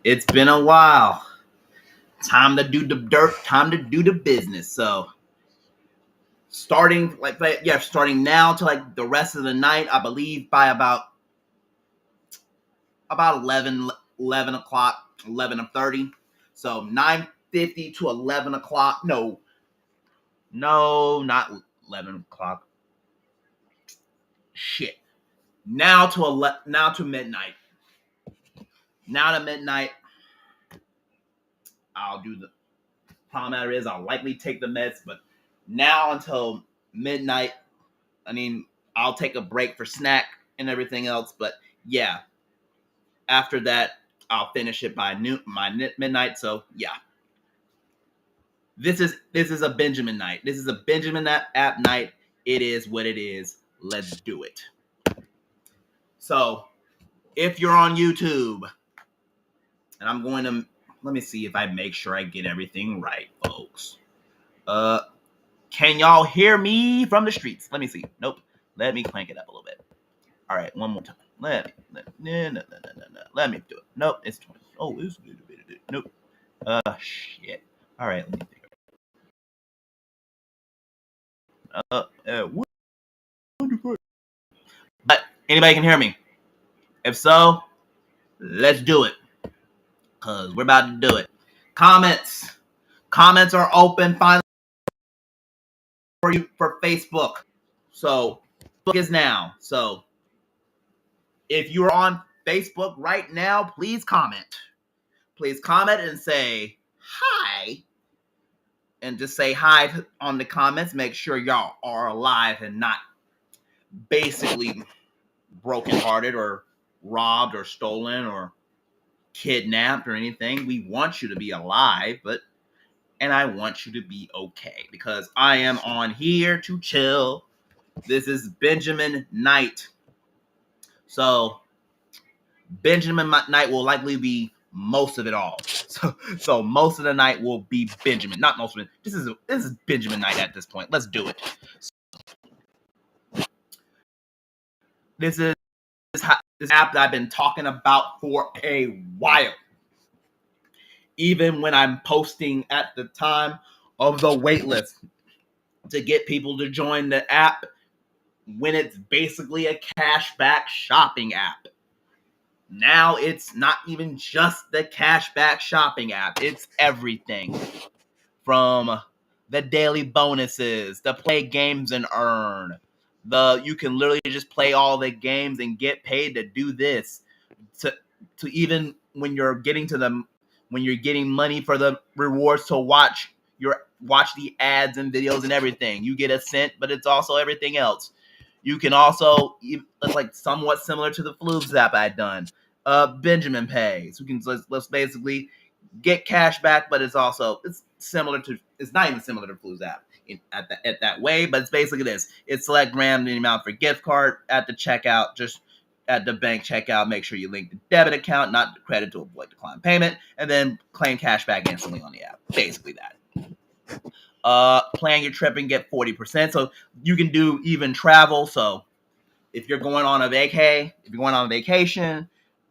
It's been a while. Time to do the dirt. Time to do the business. So starting starting now to like the rest of the night, I believe by about 11 o'clock, 11:30. So 9:50 to 11 o'clock. No, not 11 o'clock. Shit. Now to midnight. Now to midnight. I'll do the problem matter is I'll likely take the meds, but now until midnight, I mean, I'll take a break for snack and everything else. But yeah, after that, I'll finish it by midnight. So yeah, this is a Benjamin night. This is a Benjamin app night. It is what it is. Let's do it. So if you're on YouTube, and I'm going to let me see if I make sure I get everything right, folks. Can y'all hear me from the streets? Let me see. Nope. Let me crank it up a little bit. All right, one more time. Let me do it. Nope, it's 20. Oh, it's nope. Shit. All right, let me figure it. But anybody can hear me? If so, let's do it. Cause we're about to do it. Comments are open finally for you for Facebook. So Facebook is now. So if you're on Facebook right now, please comment. Please comment and say hi. And just say hi on the comments. Make sure y'all are alive and not basically brokenhearted or robbed or stolen or kidnapped or anything. We want you to be alive, and I want you to be okay because I am on here to chill. This is Benjamin Night. So Benjamin Night will likely be most of it all. So most of the night will be Benjamin. Not most of it. This is Benjamin Night at this point. Let's do it. This is this app that I've been talking about for a while. Even when I'm posting at the time of the waitlist to get people to join the app, when it's basically a cashback shopping app. Now it's not even just the cashback shopping app. It's everything from the daily bonuses, the play games and earn. You can literally just play all the games and get paid to do this. To even when you're getting money for the rewards to watch the ads and videos and everything. You get a cent, but it's also everything else. You can also, it's like somewhat similar to the Fluz App I'd done. Benjamin Pay. So let's basically get cash back, but it's not even similar to Fluz App at that way, but it's basically this. It's select random amount for gift card at the checkout, just at the bank checkout, make sure you link the debit account, not the credit, to avoid decline payment, and then claim cash back instantly on the app. Basically that. Plan your trip and get 40%. So you can do even travel. So if you're going on a vacation,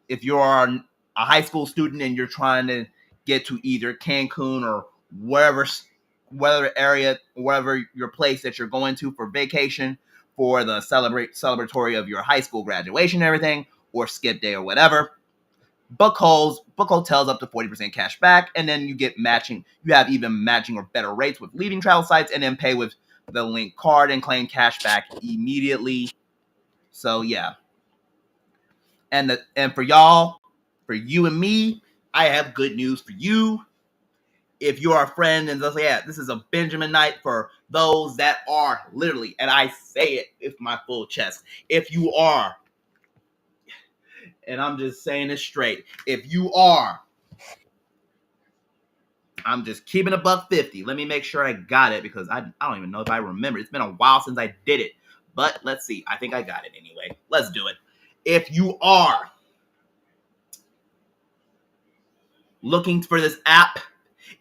if you're a high school student and you're trying to get to either Cancun or wherever your place that you're going to for vacation for the celebratory of your high school graduation and everything, or skip day or whatever, book hotels up to 40% cash back, and then you have even matching or better rates with leading travel sites, and then pay with the link card and claim cash back immediately. So yeah. And for y'all, for you and me, I have good news for you. If you're a friend and say, yeah, this is a Benjamin Night for those that are literally, and I say it with my full chest, if you are, and I'm just saying it straight, if you are, I'm just keeping a $1.50. Let me make sure I got it because I don't even know if I remember. It's been a while since I did it, but let's see. I think I got it anyway. Let's do it. If you are looking for this app,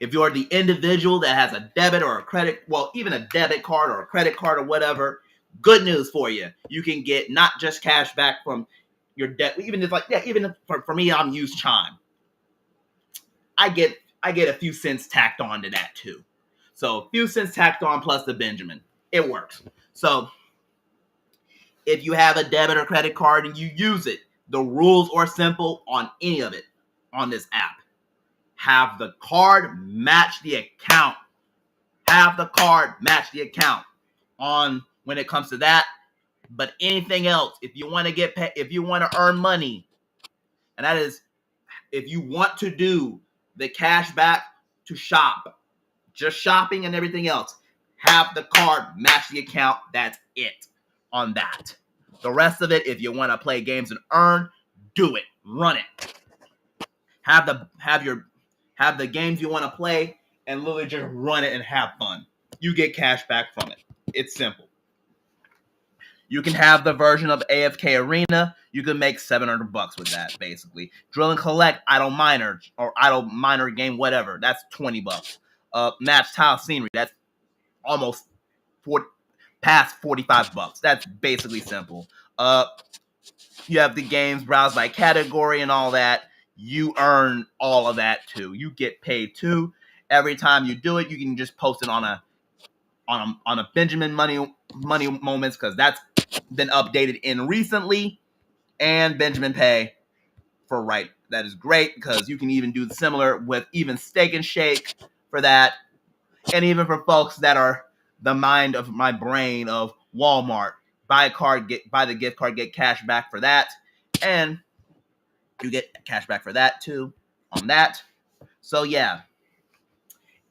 if you're the individual that has a debit or a credit, well, even a debit card or a credit card or whatever, good news for you. You can get not just cash back from your debt, even if for me, I'm use Chime. I get a few cents tacked on to that too. So a few cents tacked on plus the Benjamin. It works. So if you have a debit or credit card and you use it, the rules are simple on any of it on this app. Have the card match the account. Have the card match the account on when it comes to that. But anything else, if you want to get paid, if you want to earn money, and that is if you want to do the cash back to shop, just shopping and everything else, have the card match the account. That's it on that. The rest of it, if you want to play games and earn, do it. Run it. Have the games you want to play and literally just run it and have fun. You get cash back from it. It's simple. You can have the version of AFK Arena. You can make $700 with that, basically. Drill and Collect, Idle Miner game, whatever. That's $20. Match Tile Scenery, that's almost past $45. That's basically simple. You have the games browsed by category and all that. You earn all of that too. You get paid too. Every time you do it, you can just post it on a Benjamin money moments, because that's been updated in recently, and Benjamin Pay for right. That is great because you can even do similar with even Steak and Shake for that, and even for folks that are the mind of my brain of Walmart, buy the gift card, get cash back for that, and you get cash back for that too on that. So yeah,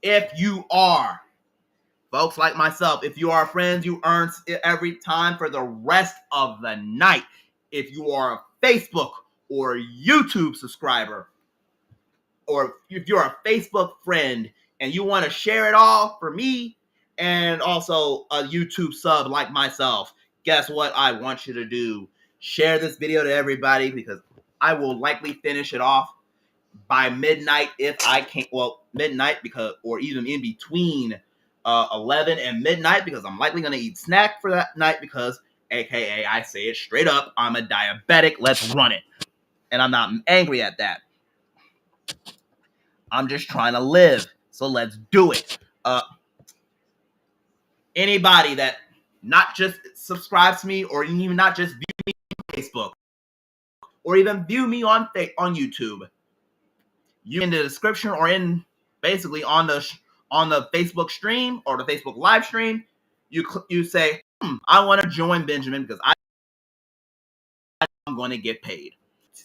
if you are folks like myself, if you are friends, you earn every time for the rest of the night. If you are a Facebook or YouTube subscriber, or if you're a Facebook friend and you want to share it all for me, and also a YouTube sub like myself, guess what I want you to do? Share this video to everybody, because I will likely finish it off by midnight if I can't. Well, midnight, because, or even in between 11 and midnight, because I'm likely going to eat snack for that night, because AKA, I say it straight up, I'm a diabetic. Let's run it. And I'm not angry at that. I'm just trying to live. So let's do it. Anybody that not just subscribes to me, or even not just view me on Facebook, or even view me on YouTube, you in the description or in basically on the Facebook stream or the Facebook live stream, you say, I want to join Benjamin because I'm going to get paid.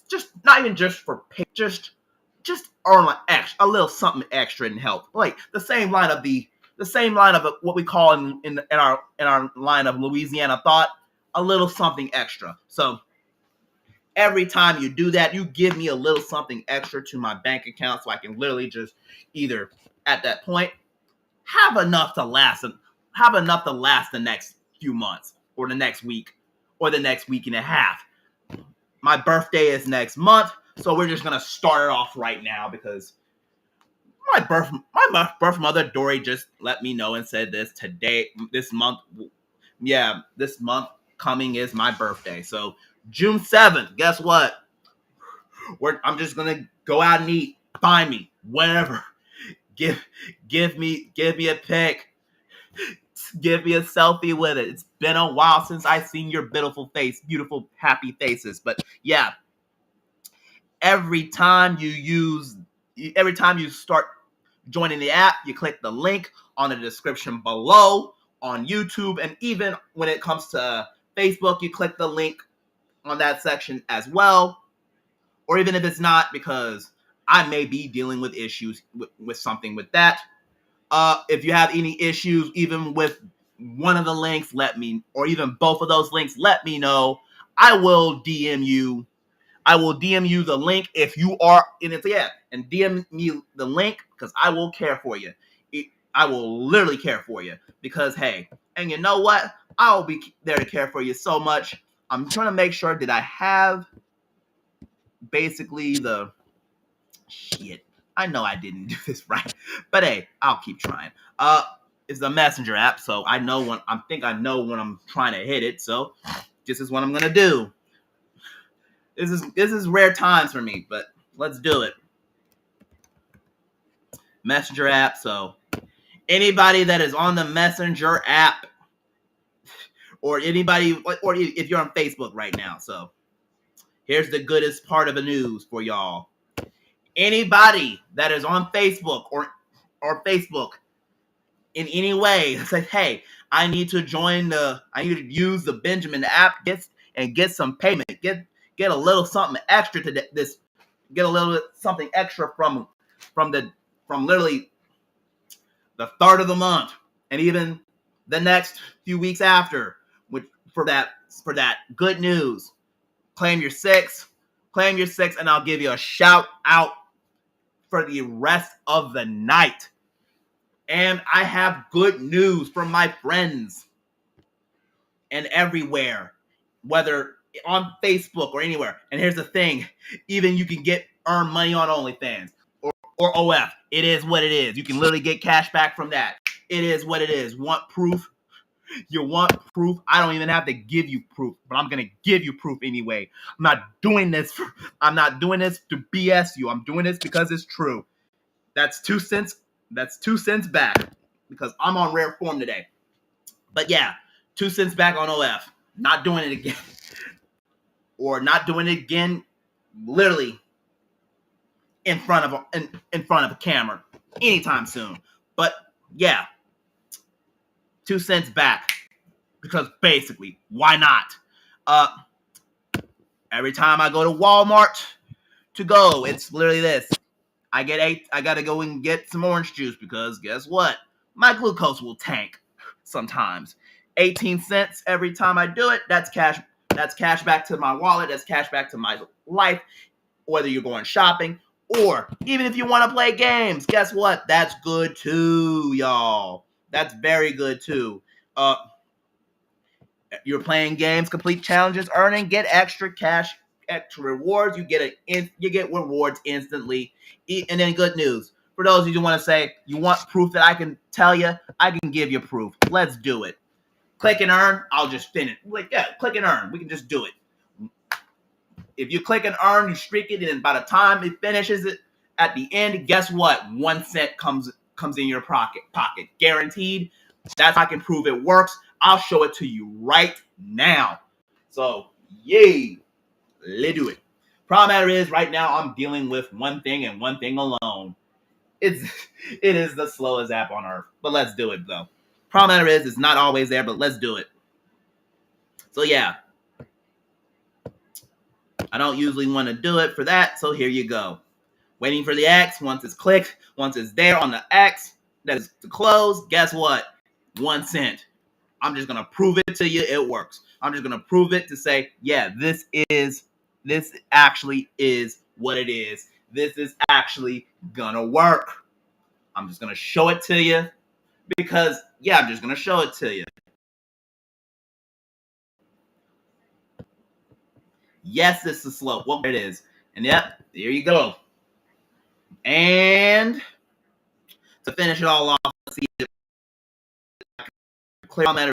Just not even just for pay, just earn a little something extra and help. Like the same line of what we call in our line of Louisiana thought, a little something extra. So every time you do that, you give me a little something extra to my bank account, so I can literally just either at that point have enough to last the next few months, or the next week, or the next week and a half. My birthday is next month, so we're just gonna start it off right now, because my birth mother Dory just let me know and said this month coming is my birthday. So June 7th, guess what? I'm just gonna go out and eat. Find me, whatever. Give me a pic. Give me a selfie with it. It's been a while since I've seen your beautiful happy faces. But yeah, every time you start joining the app, you click the link on the description below on YouTube, and even when it comes to Facebook, you click the link on that section as well. Or even if it's not, because I may be dealing with issues with something with that. If you have any issues, even with one of the links, or even both of those links, let me know. I will DM you. I will DM you the link if you are in it. Yeah, and DM me the link, because I will care for you. I will literally care for you, because hey, and you know what? I'll be there to care for you so much. I'm trying to make sure that I have basically the shit. I know I didn't do this right, but hey, I'll keep trying. It's the Messenger app, so I know when I'm trying to hit it. So this is what I'm gonna do. This is rare times for me, but let's do it. Messenger app. So anybody that is on the Messenger app, or anybody, or if you're on Facebook right now. So here's the goodest part of the news for y'all. Anybody that is on Facebook or Facebook in any way, say, hey, I need to use the Benjamin app, get some payment, get a little something extra to this, get a little something extra from literally the start of the month and even the next few weeks after, which for that good news. Claim your six, and I'll give you a shout out for the rest of the night. And I have good news from my friends and everywhere, whether on Facebook or anywhere. And here's the thing, even you can earn money on OnlyFans or OF. It is what it is. You can literally get cash back from that. It is what it is. Want proof? You want proof? I don't even have to give you proof, but I'm gonna give you proof anyway. I'm not doing this to BS you. I'm doing this because it's true. That's 2 cents. That's 2 cents back because I'm on rare form today. But yeah, 2 cents back on OF. Not doing it again, or not doing it again. Literally in front of a camera anytime soon. But yeah, 2 cents back because basically, why not? Every time I go to Walmart to go, it's literally this. I gotta go and get some orange juice because guess what? My glucose will tank sometimes. 18 cents every time I do it. That's cash back to my wallet. That's cash back to my life. Whether you're going shopping or even if you want to play games, guess what? That's good too, y'all. That's very good too. You're playing games, complete challenges, get extra cash, extra rewards. You get rewards instantly. And then good news. For those of you who want to say, you want proof that I can tell you, I can give you proof. Let's do it. Click and earn, I'll just finish. Click and earn. We can just do it. If you click and earn, you streak it, and by the time it finishes it, at the end, guess what? 1 cent comes in your pocket. Guaranteed. That's how I can prove it works. I'll show it to you right now. So, yay. Let's do it. Problem matter is, right now, I'm dealing with one thing and one thing alone. It is the slowest app on earth. But let's do it, though. Problem matter is, it's not always there, but let's do it. So, yeah. I don't usually want to do it for that, so here you go. Waiting for the X. Once it's clicked, once it's there on the X, that is to close, guess what? 1 cent. I'm just going to prove it to you. It works. I'm just going to prove it to say, yeah, this actually is what it is. This is actually going to work. I'm just going to show it to you because, yeah, I'm just going to show it to you. Yes, this is slow. Well, there it is. And yep, there you go. And to finish it all off, let's see if clear matter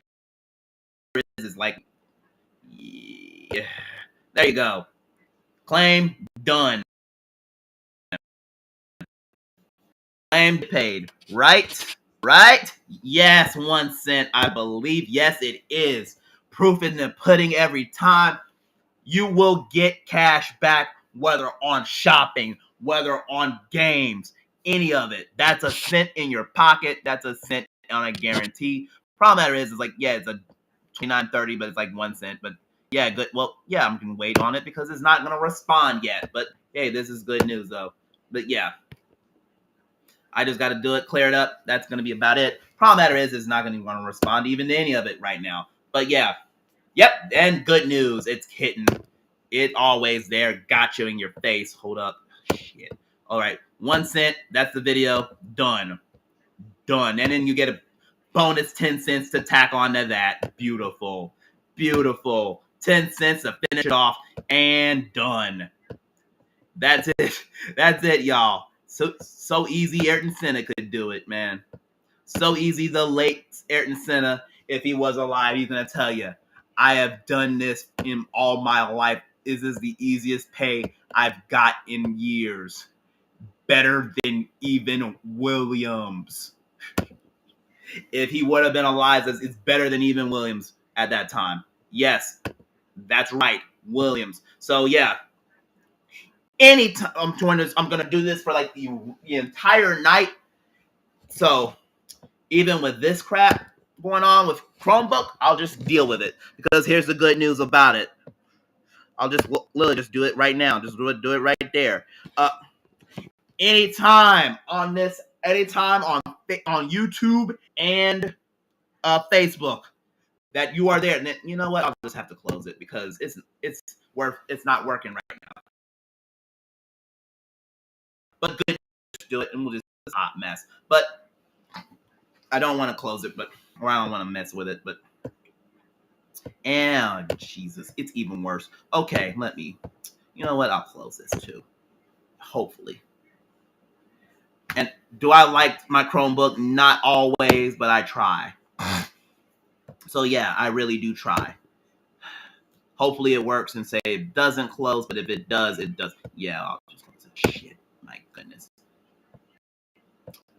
is like, yeah, there you go. Claim done. Claim paid. Right? Yes, 1 cent, I believe. Yes, it is. Proof in the pudding every time. You will get cash back, whether on shopping, whether on games, any of it. That's a cent in your pocket. That's a cent on a guarantee. Problem matter is like, yeah, it's a $29.30, but it's like 1 cent. But yeah, good. Well, yeah, I'm gonna wait on it because it's not gonna respond yet. But hey, this is good news though. But yeah, I just got to do it, clear it up. That's gonna be about it. Problem matter is, it's not gonna want to respond even to any of it right now. But yeah, yep. And good news, it's hitting. It always there. Got you in your face. Hold up. Shit. All right. 1 cent. That's the video. Done. And then you get a bonus 10 cents to tack onto that. Beautiful. 10 cents to finish it off. And done. That's it, y'all. So easy. Ayrton Senna could do it, man. So easy. The late Ayrton Senna, if he was alive, he's going to tell you, I have done this in all my life. This is the easiest pay I've got in years. better than even Williams. If he would have been alive, it's better than even Williams at that time. Yes, that's right, Williams. So yeah, anytime I'm doing this, I'm gonna do this for like the entire night. So even with this crap going on with Chromebook, I'll just deal with it, because here's the good news about it. I'll just literally just do it right now. Just do it right there. Anytime on YouTube and Facebook that you are there, and then, you know what? I'll just have to close it because it's not working right now. But good, just do it, and we'll just hot mess. But I don't want to close it, or I don't want to mess with it. But and Jesus, it's even worse. Okay, you know what? I'll close this too. Hopefully. And do I like my Chromebook? Not always, but I try. So yeah, I really do try. Hopefully it works and say it doesn't close, but if it does, it does. Yeah, I'll just close it. Shit, my goodness.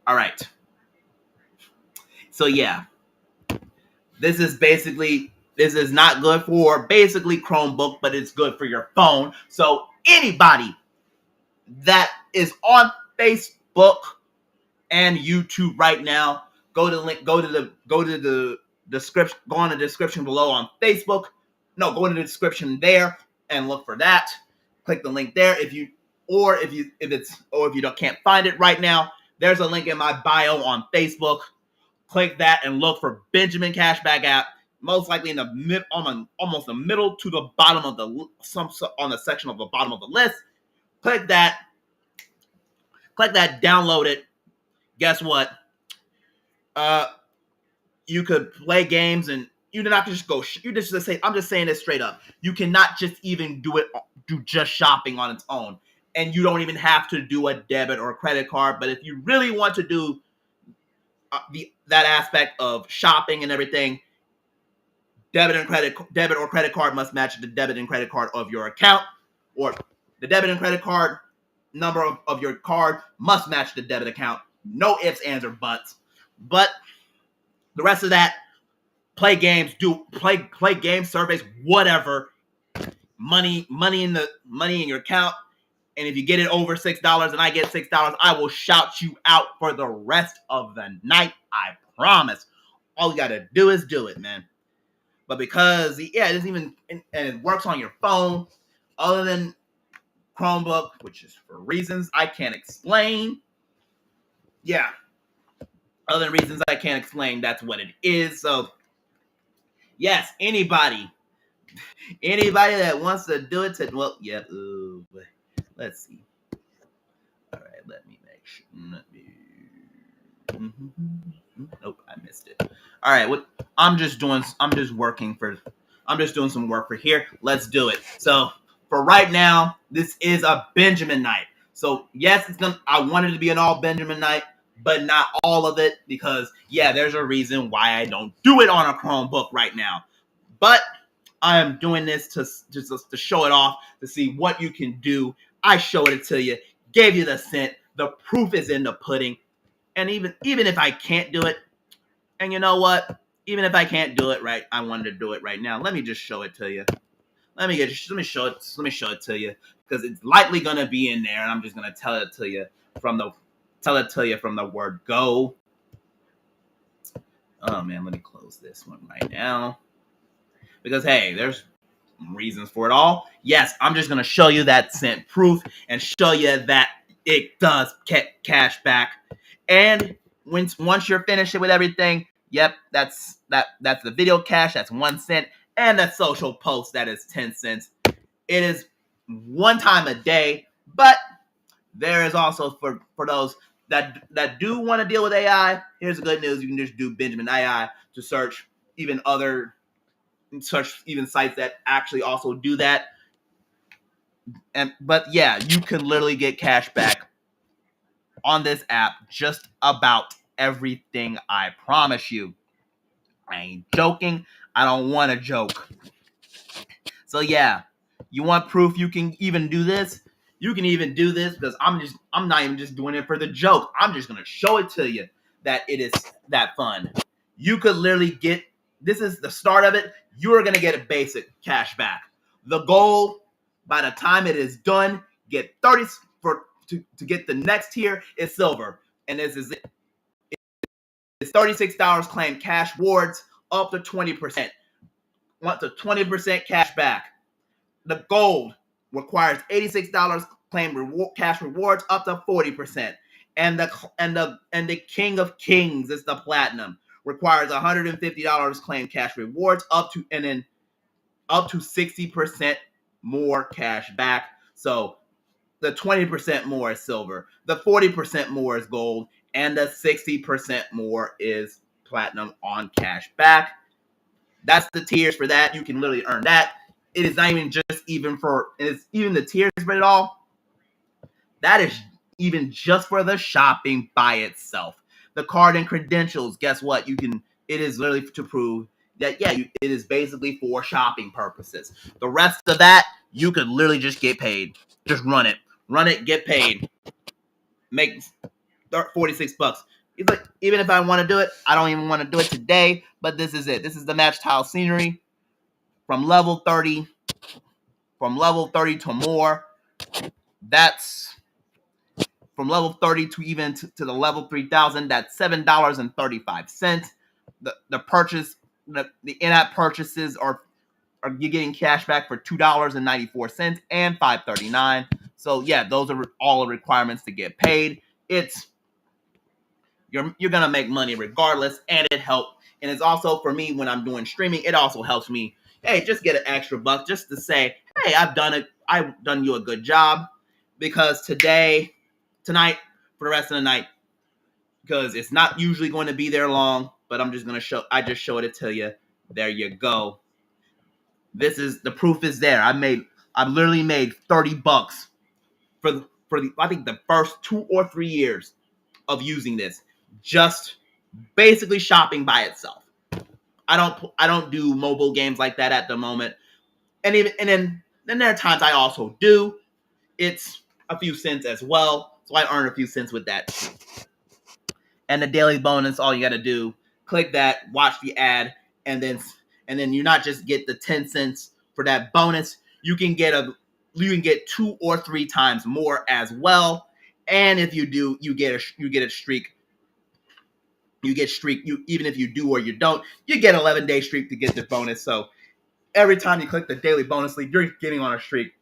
All right. So yeah, this is not good for basically Chromebook, but it's good for your phone. So anybody that is on Facebook and YouTube right now, go to the description, go on the description below on Facebook. No, go in the description there and look for that. Click the link there. If you can't find it right now, there's a link in my bio on Facebook. Click that and look for Benjamin Cashback app. Most likely in the almost the middle to the bottom of on the section of the bottom of the list. Click that, download it. Guess what? You could play games, and you do not just go. You just say, I'm just saying this straight up. You cannot just even do just shopping on its own, and you don't even have to do a debit or a credit card. But if you really want to do that aspect of shopping and everything, debit or credit card must match the debit and credit card of your account, or the debit and credit card number of your card must match the debit account. No ifs, ands, or buts. But the rest of that, play games, play games, surveys, whatever. Money in your account. And if you get it over $6 and I get $6, I will shout you out for the rest of the night. I promise. All you gotta do is do it, man. But because it doesn't even, and it works on your phone, other than Chromebook, which is for reasons I can't explain. Yeah. Other than reasons I can't explain, that's what it is. So yes, anybody that wants to do it let's see. All right, let me make sure. Nope, I missed it. All right, I'm just doing some work for here. Let's do it. So for right now, this is a Benjamin night. So yes, I wanted it to be an all Benjamin night, but not all of it, because there's a reason why I don't do it on a Chromebook right now. But I am doing this to show it off, to see what you can do. I showed it to you, gave you the scent. The proof is in the pudding. And even if I can't do it, and you know what? Even if I can't do it right, I wanted to do it right now. Let me just show it to you. Let me show it to you, because it's likely gonna be in there, and I'm just gonna tell it to you from the word go. Oh man, let me close this one right now, because hey, there's reasons for it all. Yes, I'm just gonna show you that cent proof and show you that it does cash back. And once you're finished with everything, yep, that's the video cash. That's 1 cent, and that social post, that is 10 cents. It is one time a day, but there is also for those that do want to deal with AI. Here's the good news: you can just do Benjamin AI to search even sites that actually also do that. But yeah, you can literally get cash back on this app, just about everything, I promise you. I ain't joking. I don't want to joke. So yeah, you want proof you can even do this? You can even do this because I'm not even just doing it for the joke. I'm just gonna show it to you that it is that fun. You could literally get, this is the start of it. You're gonna get a basic cash back. The goal by the time it is done, get 30 to get the next tier is silver. And this is it. It's $36 claim cash rewards up to 20%. Want to 20% cash back. The gold requires $86 claim cash rewards up to 40%. And the King of Kings is the platinum. Requires $150 claim cash rewards up to 60% more cash back. So the 20% more is silver, the 40% more is gold, and the 60% more is platinum on cash back. That's the tiers for that. You can literally earn that. It is not even just even for, it's even the tiers for it all. That is even just for the shopping by itself. The card and credentials, guess what? It is literally to prove that, yeah, it is basically for shopping purposes. The rest of that, you could literally just get paid. Just run it, get paid, make $46. It's like, even if I want to do it, I don't even want to do it today, but this is it. This is the match tile scenery from level 30 to more. That's from level 30 to even to the level 3000. That's $7.35. The purchase, the in-app purchases are you're getting cash back for $2.94 and $5.39. So yeah, those are all the requirements to get paid. You're gonna make money regardless, and it helps. And it's also, for me, when I'm doing streaming, it also helps me. Hey, just get an extra buck just to say, hey, I've done you a good job, because tonight, for the rest of the night, because it's not usually going to be there long, but I just showed it to you. There you go. This is the proof is there. I've literally made $30 for the I think the first 2 or 3 years of using this, just basically shopping by itself. I don't do mobile games like that at the moment, and then there are times I also do. It's a few cents as well, so I earn a few cents with that. And the daily bonus, all you got to do, click that, watch the ad, and then you not just get the 10 cents for that bonus. You can get 2 or 3 times more as well. And if you do, you get a streak. You get streak. Even if you do or you don't, you get 11-day streak to get the bonus. So every time you click the daily bonus league, you're getting on a streak.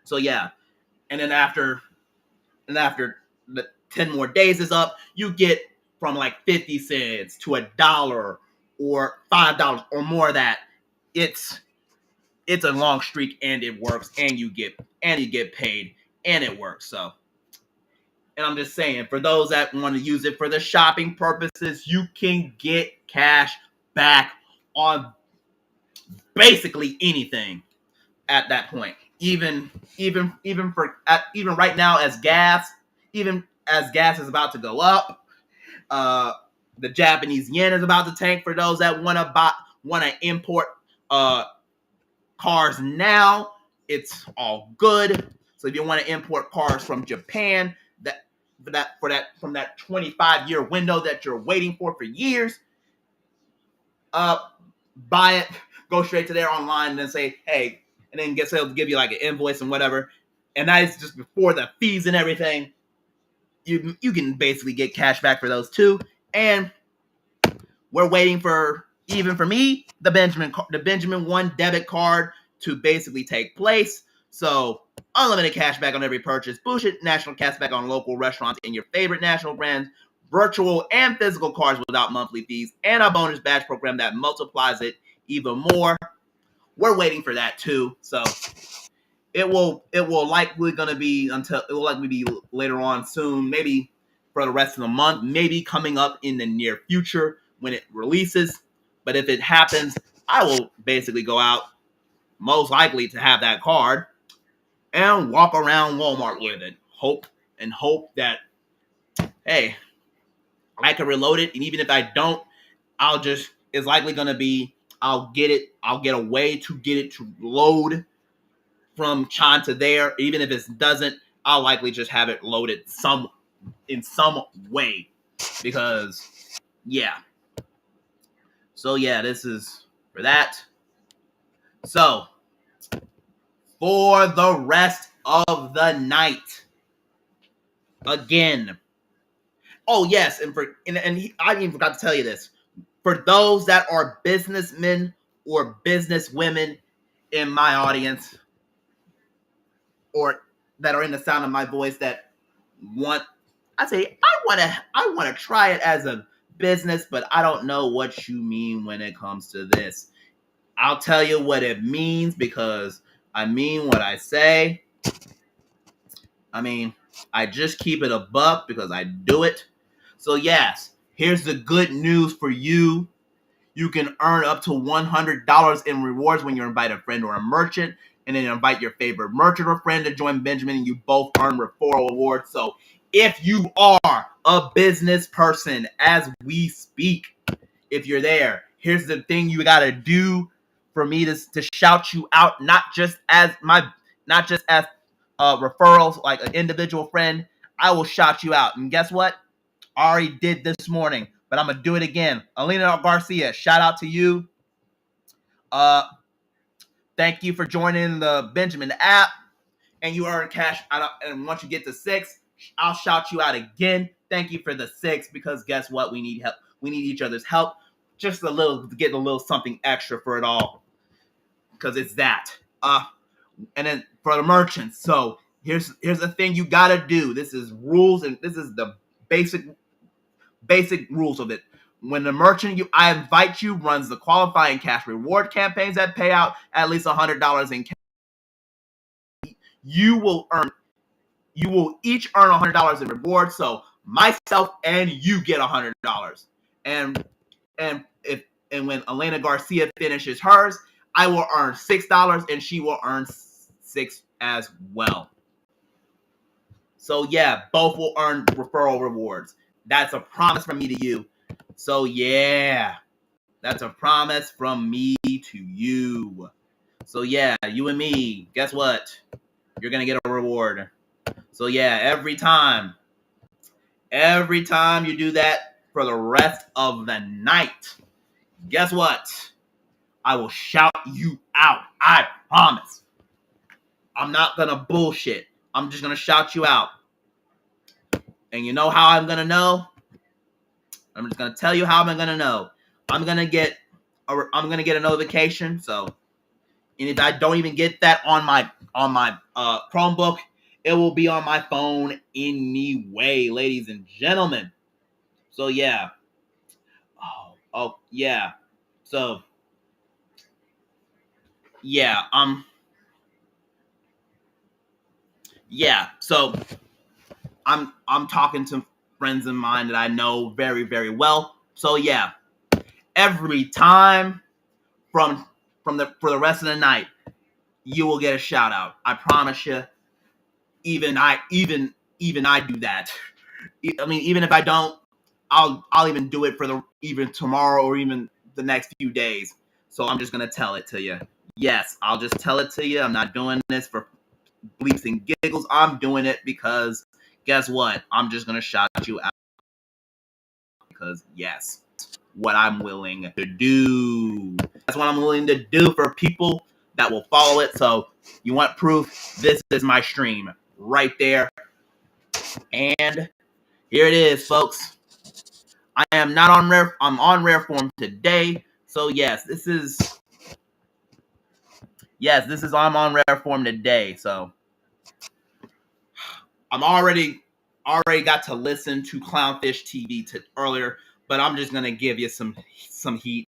So yeah, and then after the 10 more days is up, you get from like 50 cents to $1 or $5 or more of that. It's a long streak, and it works, and you get paid, and it works. So, and I'm just saying, for those that want to use it for the shopping purposes, you can get cash back on basically anything at that point. Even right now, as gas is about to go up, the Japanese yen is about to tank. For those that want to import cars now, it's all good. So if you want to import cars from Japan, from that 25-year window that you're waiting for years, buy it, go straight to there online, and then say, hey, and then they'll give you like an invoice and whatever. And that is just before the fees and everything. You can basically get cash back for those too. And we're waiting for, even for me, the Benjamin One debit card to basically take place. So unlimited cash back on every purchase, boosted national cash back on local restaurants and your favorite national brands, virtual and physical cards without monthly fees, and a bonus badge program that multiplies it even more. We're waiting for that too. So it will likely be later on soon, maybe for the rest of the month, maybe coming up in the near future when it releases. But if it happens, I will basically go out, most likely to have that card, and walk around Walmart with it. Hope that, hey, I can reload it, and even if I don't, it's likely going to be, I'll get a way to get it to load from Chan to there. Even if it doesn't, I'll likely just have it loaded in some way, because yeah. So yeah, this is for that. So for the rest of the night, again. Oh yes, I even forgot to tell you this. For those that are businessmen or businesswomen in my audience, or that are in the sound of my voice, that want, I want to try it as a business, but I don't know what you mean when it comes to this. I'll tell you what it means, because I mean what I say. I mean, I just keep it a buck because I do it. So yes, here's the good news for you. You can earn up to $100 in rewards when you invite a friend or a merchant, and then invite your favorite merchant or friend to join Benjamin, and you both earn referral rewards. So if you are a business person as we speak, if you're there, here's the thing you got to do for me to shout you out, not just as referrals, like an individual friend. I will shout you out. And guess what? I already did this morning, but I'm gonna do it again. Alina Garcia, shout out to you. Thank you for joining the Benjamin app, and you earn cash. And once you get to 6, I'll shout you out again. Thank you for the 6, because guess what? We need help. We need each other's help. Just a little, to get a little something extra for it all, because it's that. And then for the merchants, so here's the thing you gotta do. This is rules, and this is the basic rules of it. When the merchant I invite you runs the qualifying cash reward campaigns that pay out at least $100 in cash, you will each earn $100 in rewards. So myself and you get $100. And when Elena Garcia finishes hers, I will earn $6 and she will earn 6 as well. So yeah, both will earn referral rewards. That's a promise from me to you. So yeah, that's a promise from me to you. So yeah, you and me, guess what? You're gonna get a reward. So yeah, every time you do that for the rest of the night, guess what? I will shout you out. I promise. I'm not gonna bullshit. I'm just gonna shout you out. And you know how I'm gonna know? I'm just gonna tell you how I'm gonna know. I'm gonna get a notification. So, and if I don't even get that on my Chromebook, it will be on my phone anyway, ladies and gentlemen. So yeah. Oh yeah. So yeah. Yeah. So I'm talking to friends of mine that I know very, very well. So yeah, every time for the rest of the night, you will get a shout out. I promise you. Even I do that. I mean, even if I don't, I'll even do it for even tomorrow or even the next few days. So I'm just gonna tell it to you. Yes, I'll just tell it to you. I'm not doing this for bleeps and giggles. I'm doing it because guess what? I'm just gonna shout you out, because yes, what I'm willing to do. That's what I'm willing to do for people that will follow it. So you want proof? This is my stream right there. And here it is, folks. I am not on rare. I'm on rare form today. So yes, this is I'm on rare form today. So I'm already got to listen to Clownfish TV earlier, but I'm just gonna give you some heat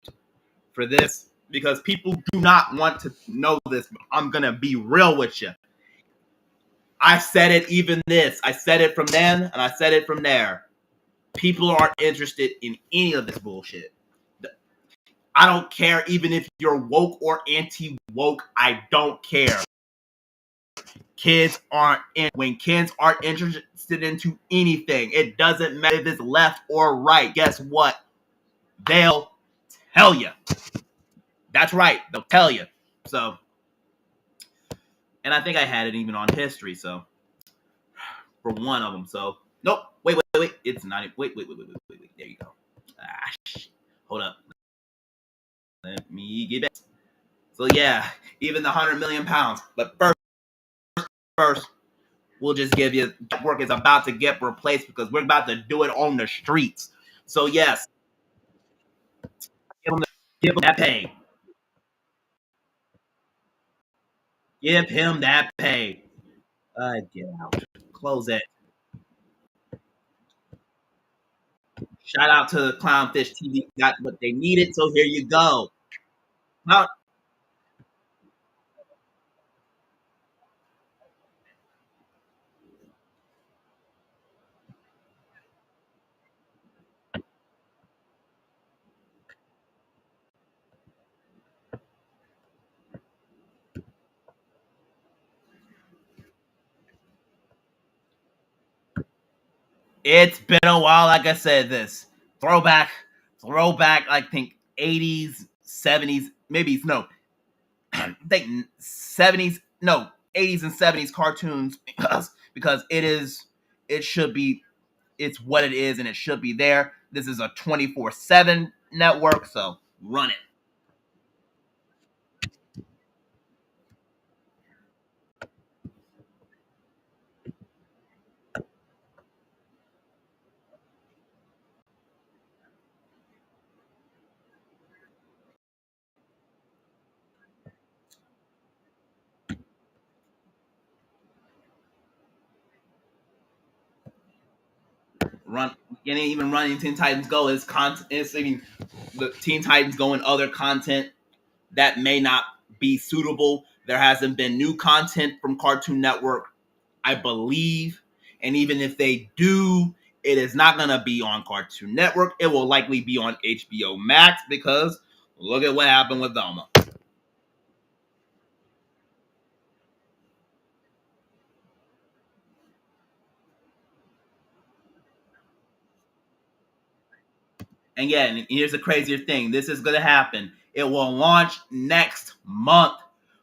for this because people do not want to know this. I'm gonna be real with you. I said it I said it from then and I said it from there. People aren't interested in any of this bullshit. I don't care even if you're woke or anti-woke. I don't care. When kids aren't interested into anything, it doesn't matter if it's left or right. Guess what? They'll tell you. That's right. They'll tell you. So, and I think I had it even on history. So for one of them, so nope. Wait. It's not. Wait. There you go. Hold up. Let me get back. So yeah, even the 100 million pounds. But first, we'll just give you work is about to get replaced because we're about to do it on the streets. So yes, give him that pay. Give him that pay. Get out. Close it. Shout out to Clownfish TV. Got what they needed. So here you go. Now, it's been a while. Like I said, this throwback, throwback. I think 80s, 70s, maybe no. I think 70s, no, 80s and 70s cartoons because it should be it's what it is and it should be there. This is a 24/7 network, so run it. Run and even running Teen Titans Go is content. It's even the Teen Titans Go and other content that may not be suitable. There hasn't been new content from Cartoon Network, I believe, and even if they do, it is not going to be on Cartoon Network. It will likely be on HBO Max because look at what happened with Velma. And yeah, and here's the crazier thing. This is going to happen. It will launch next month.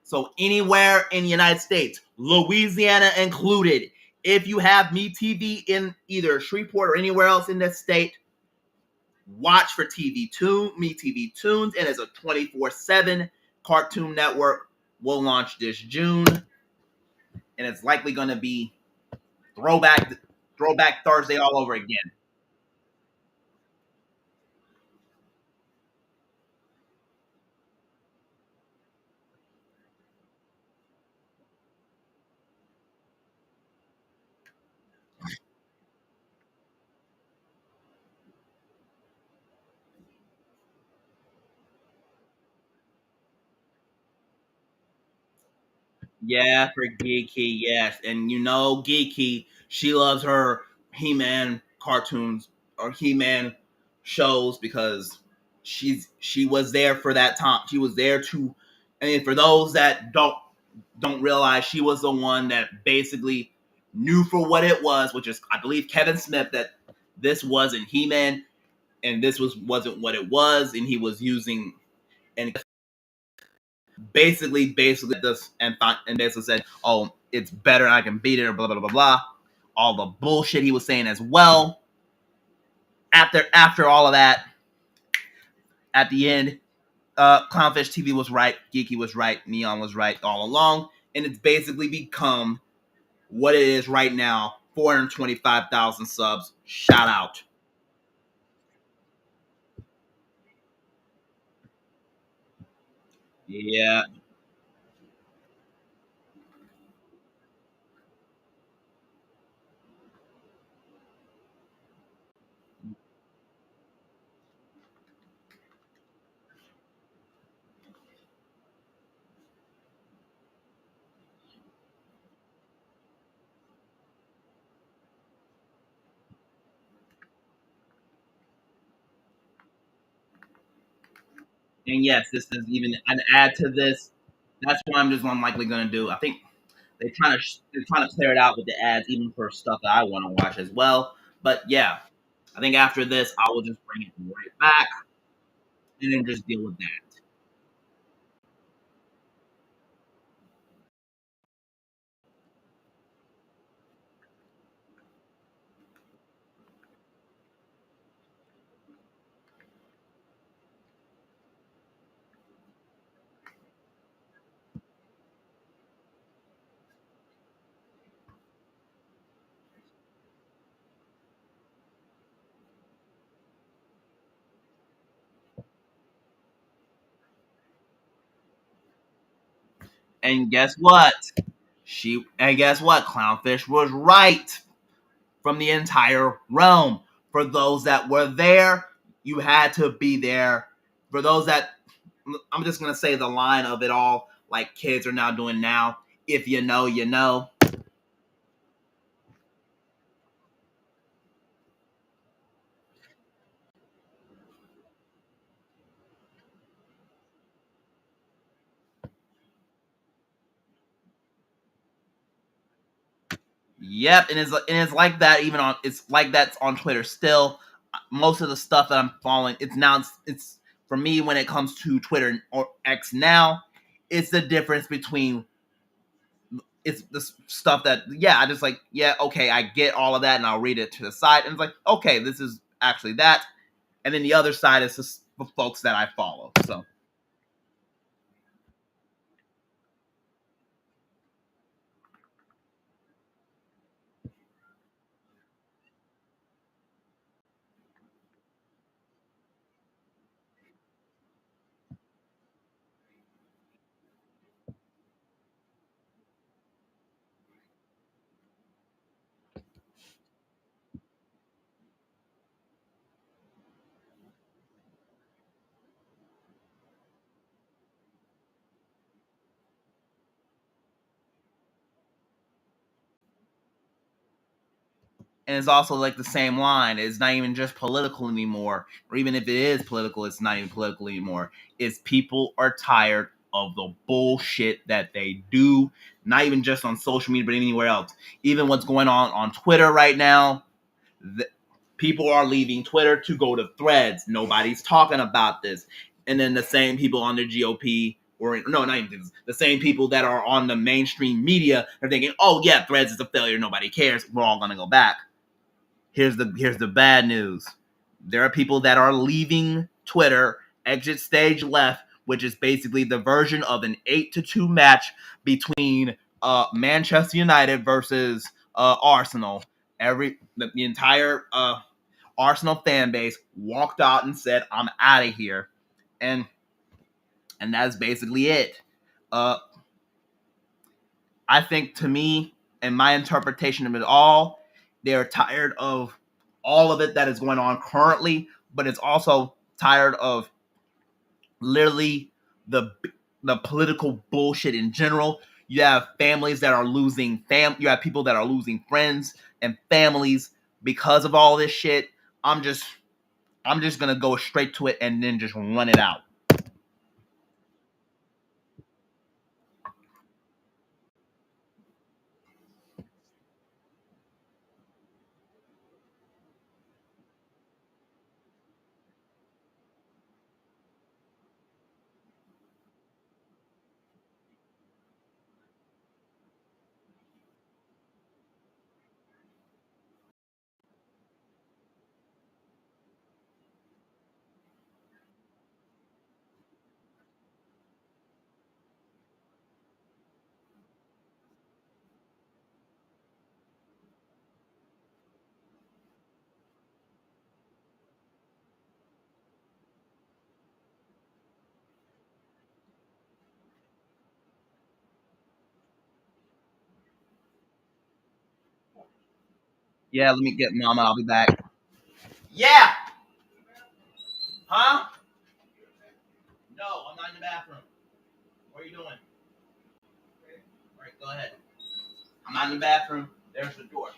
So anywhere in the United States, Louisiana included, if you have Me TV in either Shreveport or anywhere else in this state, watch for Me TV Tunes. And it's a 24/7 Cartoon Network. Will launch this June, and it's likely going to be throwback throwback Thursday all over again. Yeah, for Geeky, yes. And you know, Geeky, she loves her He Man cartoons or He Man shows because she was there for that time. She was there to, I mean, for those that don't realize, she was the one that basically knew for what it was, which is I believe Kevin Smith, that this wasn't He Man and this wasn't what it was, and he was using and basically this and basically said, "Oh, it's better. I can beat it," or blah blah blah blah. All the bullshit he was saying as well. After all of that, at the end, Clownfish TV was right, Geeky was right, Neon was right all along, and it's basically become what it is right now. 425,000 subs. Shout out. Yeah, and yes, this is even an add to this. That's what I'm just unlikely going to do. I think they're trying to clear it out with the ads, even for stuff that I want to watch as well. But yeah, I think after this, I will just bring it right back and then just deal with that. And guess what? Clownfish was right from the entire realm. For those that were there, you had to be there. For those that, I'm just gonna say the line of it all, like kids are now doing now. If you know, you know. Yep, and it's like that even on it's like that's on Twitter still. Most of the stuff that I'm following, it's for me when it comes to Twitter or X now, it's the difference between it's the stuff that I just like okay, I get all of that and I'll read it to the side and it's like okay, this is actually that, and then the other side is just the folks that I follow. So and it's also like the same line. It's not even just political anymore, or even if it is political, it's not even political anymore. It's people are tired of the bullshit that they do, not even just on social media, but anywhere else. Even what's going on Twitter right now, th- people are leaving Twitter to go to Threads. Nobody's talking about this, and then the same people on the GOP. Or no, not even the same people that are on the mainstream media are thinking, "Oh yeah, Threads is a failure. Nobody cares. We're all gonna go back." Here's the bad news. There are people that are leaving Twitter, exit stage left, which is basically the version of an 8-2 match between Manchester United versus Arsenal. The entire Arsenal fan base walked out and said, "I'm out of here," and that's basically it. Uh, I think to me, and my interpretation of it all, they're tired of all of it that is going on currently, but it's also tired of literally the the political bullshit in general. You have families that are losing you have people that are losing friends and families because of all this shit. I'm just gonna go straight to it and then just run it out. Yeah, let me get mama. I'll be back. Yeah. Huh? No, I'm not in the bathroom. What are you doing? All right, go ahead. I'm not in the bathroom. There's the door.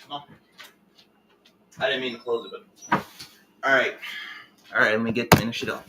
Come on. I didn't mean to close it, but all right. All right, let me finish it up.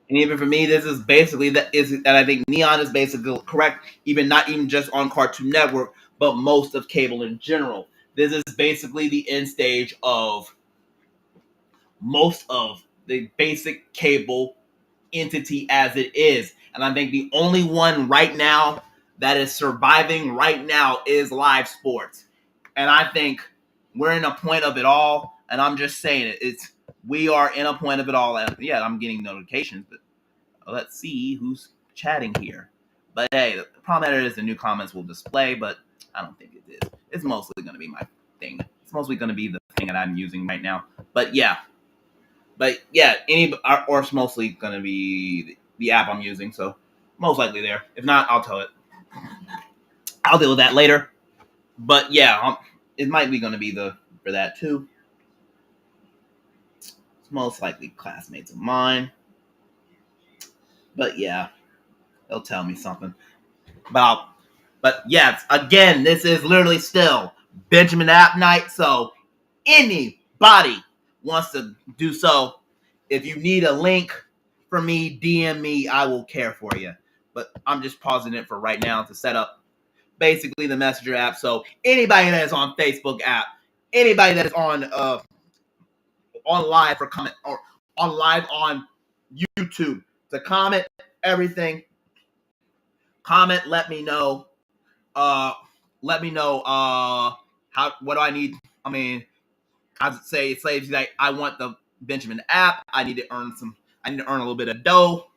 And even for me, this is basically that I think Neon is basically correct. Even not even just on Cartoon Network, but most of cable in general. This is basically the end stage of most of the basic cable entity as it is. And I think the only one right now that is surviving right now is live sports. And I think we're in a point of it all. And I'm just saying we are in a point of it all. And yeah, I'm getting notifications, but let's see who's chatting here. But hey, the problem is the new comments will display, but I don't think it is. It's mostly going to be my thing. It's mostly going to be the thing that I'm using right now. But yeah, or it's mostly going to be the app I'm using. So most likely there. If not, I'll tell it. I'll deal with that later. But yeah, it might be going to be for that too. It's most likely classmates of mine. But yeah, they'll tell me something about. But yes, again, this is literally still Benjamin App Night. So anybody wants to do so, if you need a link for me, DM me. I will care for you. But I'm just pausing it for right now to set up basically the Messenger app. So anybody that is on Facebook app, anybody that is on live for comment or on live on YouTube to comment everything. Comment, let me know. Let me know what do I need. I mean, I would say it saves like I want the Benjamin app. I need to earn a little bit of dough.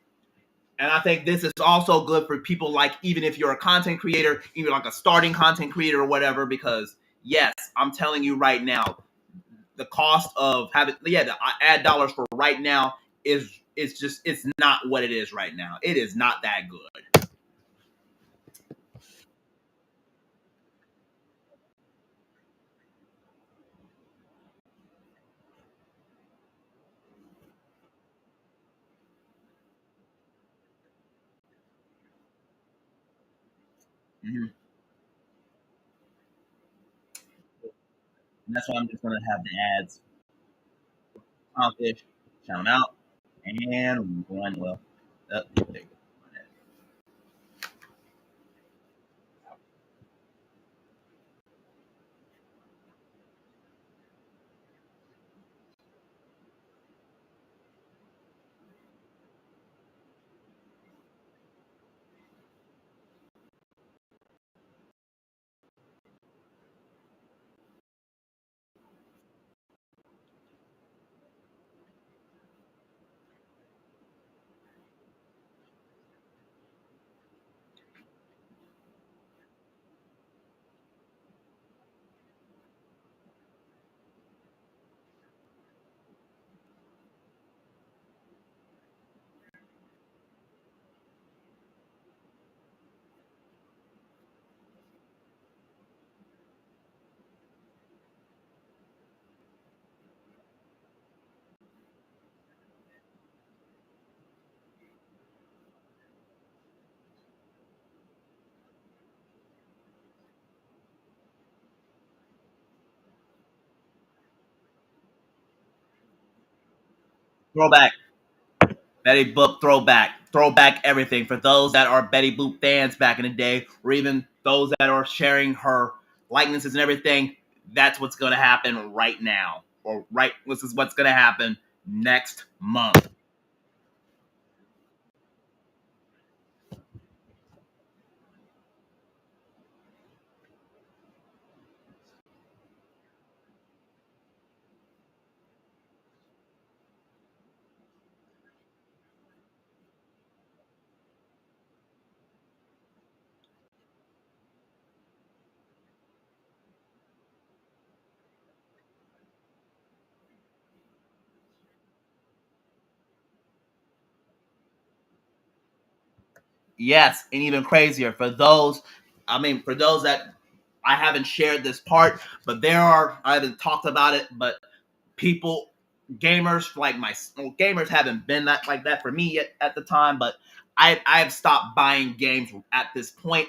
And I think this is also good for people like even if you're a content creator, even like a starting content creator or whatever, because yes, I'm telling you right now, the cost of the ad dollars for right now it's not what it is right now. It is not that good. Mm-hmm. And that's why I'm just gonna have the ads. Fish, shout them out, and one. Well, there you go. Throwback. Betty Boop throwback everything for those that are Betty Boop fans back in the day, or even those that are sharing her likenesses and everything. That's what's going to happen right now, or right. This is what's going to happen next month. Yes, and even crazier for those. I mean, for those that I haven't shared this part, but I haven't talked about it, but people gamers like gamers haven't been that like that for me yet at the time, but I've stopped buying games at this point,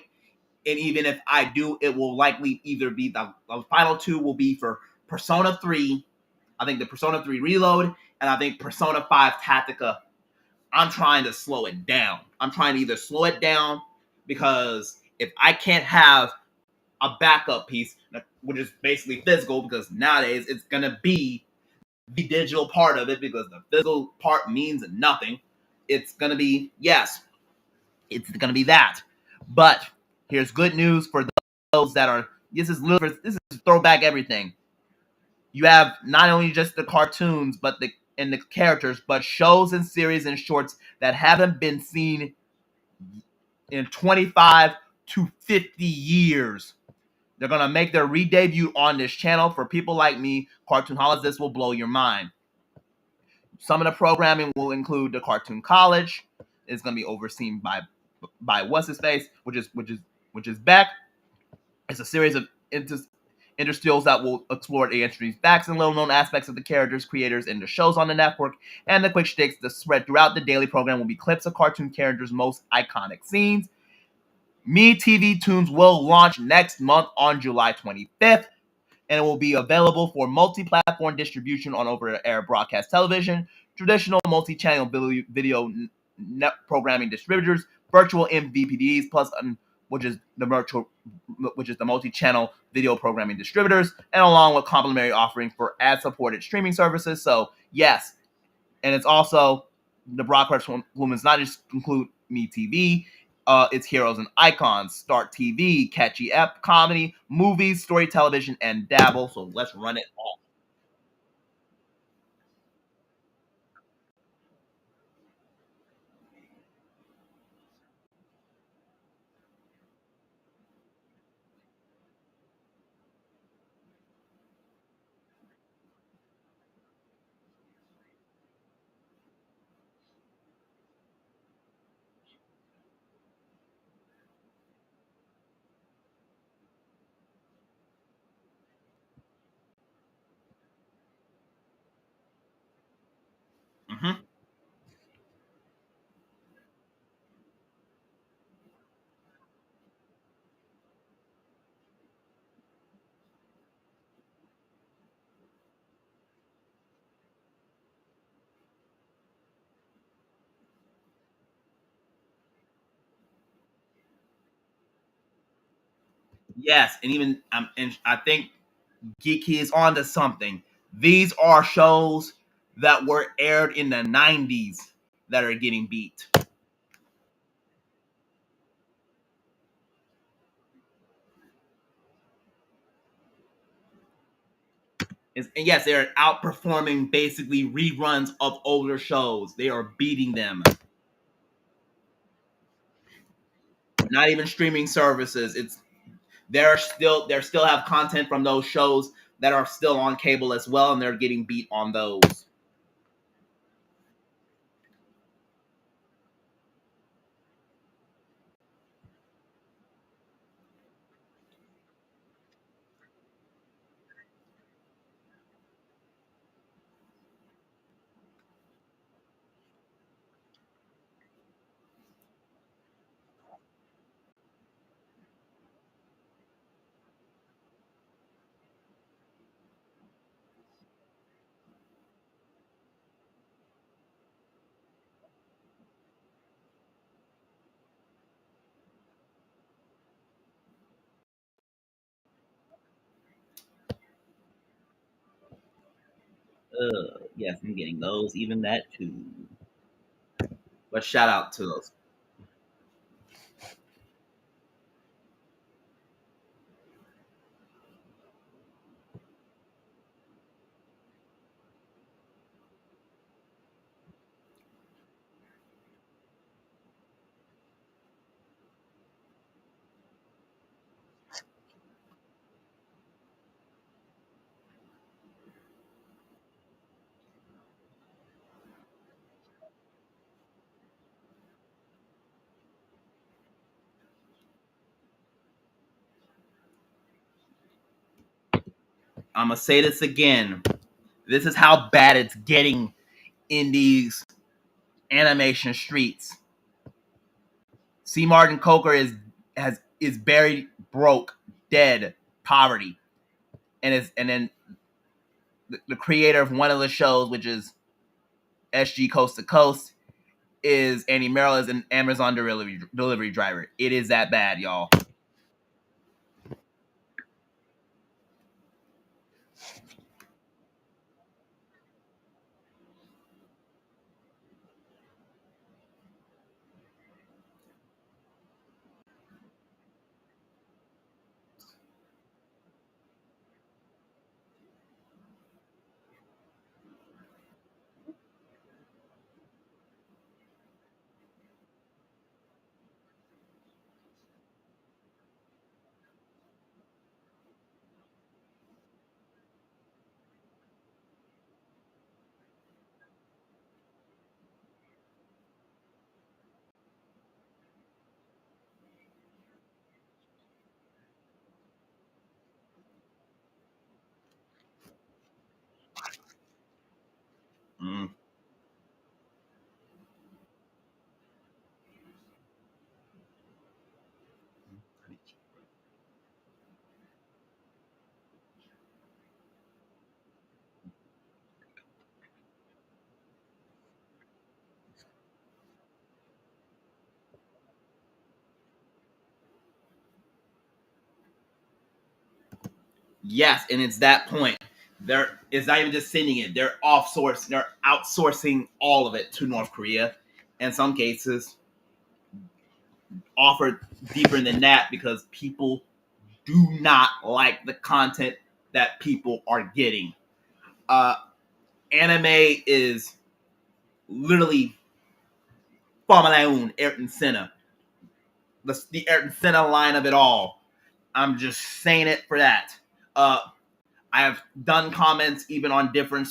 and even if I do, it will likely either be the final two will be for Persona 3. I think the Persona 3 Reload, and I think Persona 5 Tactica. I'm trying to slow it down. I'm trying to either slow it down because if I can't have a backup piece, which is basically physical, because nowadays it's gonna be the digital part of it because the physical part means nothing. It's gonna be yes, it's gonna be that. But Here's good news for those that are. This is throwback everything. You have not only just the cartoons, but the characters, but shows and series and shorts that haven't been seen in 25 to 50 years. They're gonna make their re-debut on this channel. For people like me, cartoon holics, this will blow your mind. Some of the programming will include the Cartoon College. It's gonna be overseen by what's his face, which is Beck. It's a series of interstitials that will explore the introduce facts and little known aspects of the characters, creators, and the shows on the network. And the quick sticks that spread throughout the daily program will be clips of cartoon characters' most iconic scenes. Me TV Tunes will launch next month on July 25th, and it will be available for multi-platform distribution on over-the-air broadcast television, traditional multi-channel video net programming distributors, virtual MVPDs, plus which is the multi-channel video programming distributors, and along with complimentary offering for ad-supported streaming services. So yes, and it's also the broadcast movements not just include Me TV. It's Heroes and Icons, Start TV, Catchy Ep, Comedy, Movies, Story Television, and Dabble. So let's run it all. Mm-hmm. Yes, and I think Geeky is on to something. These are shows that were aired in the 90s that are getting beat. And yes, they are outperforming basically reruns of older shows. They are beating them. Not even streaming services. It's they still have content from those shows that are still on cable as well, and they're getting beat on those. Yes, I'm getting those, even that too. But shout out to those. I'm gonna say this again. This is how bad it's getting in these animation streets. C. Martin Coker is buried, broke, dead, poverty, and then the creator of one of the shows, which is SG Coast to Coast, is Andy Merrill is an Amazon delivery driver. It is that bad, y'all. Yes, and it's that point. They're it's not even just sending it; they're outsourcing all of it to North Korea. In some cases, offered deeper than that because people do not like the content that people are getting. Uh, Anime is literally Formula One, Ayrton Senna, the Ayrton Senna line of it all. I'm just saying it for that. Uh, I have done comments even on different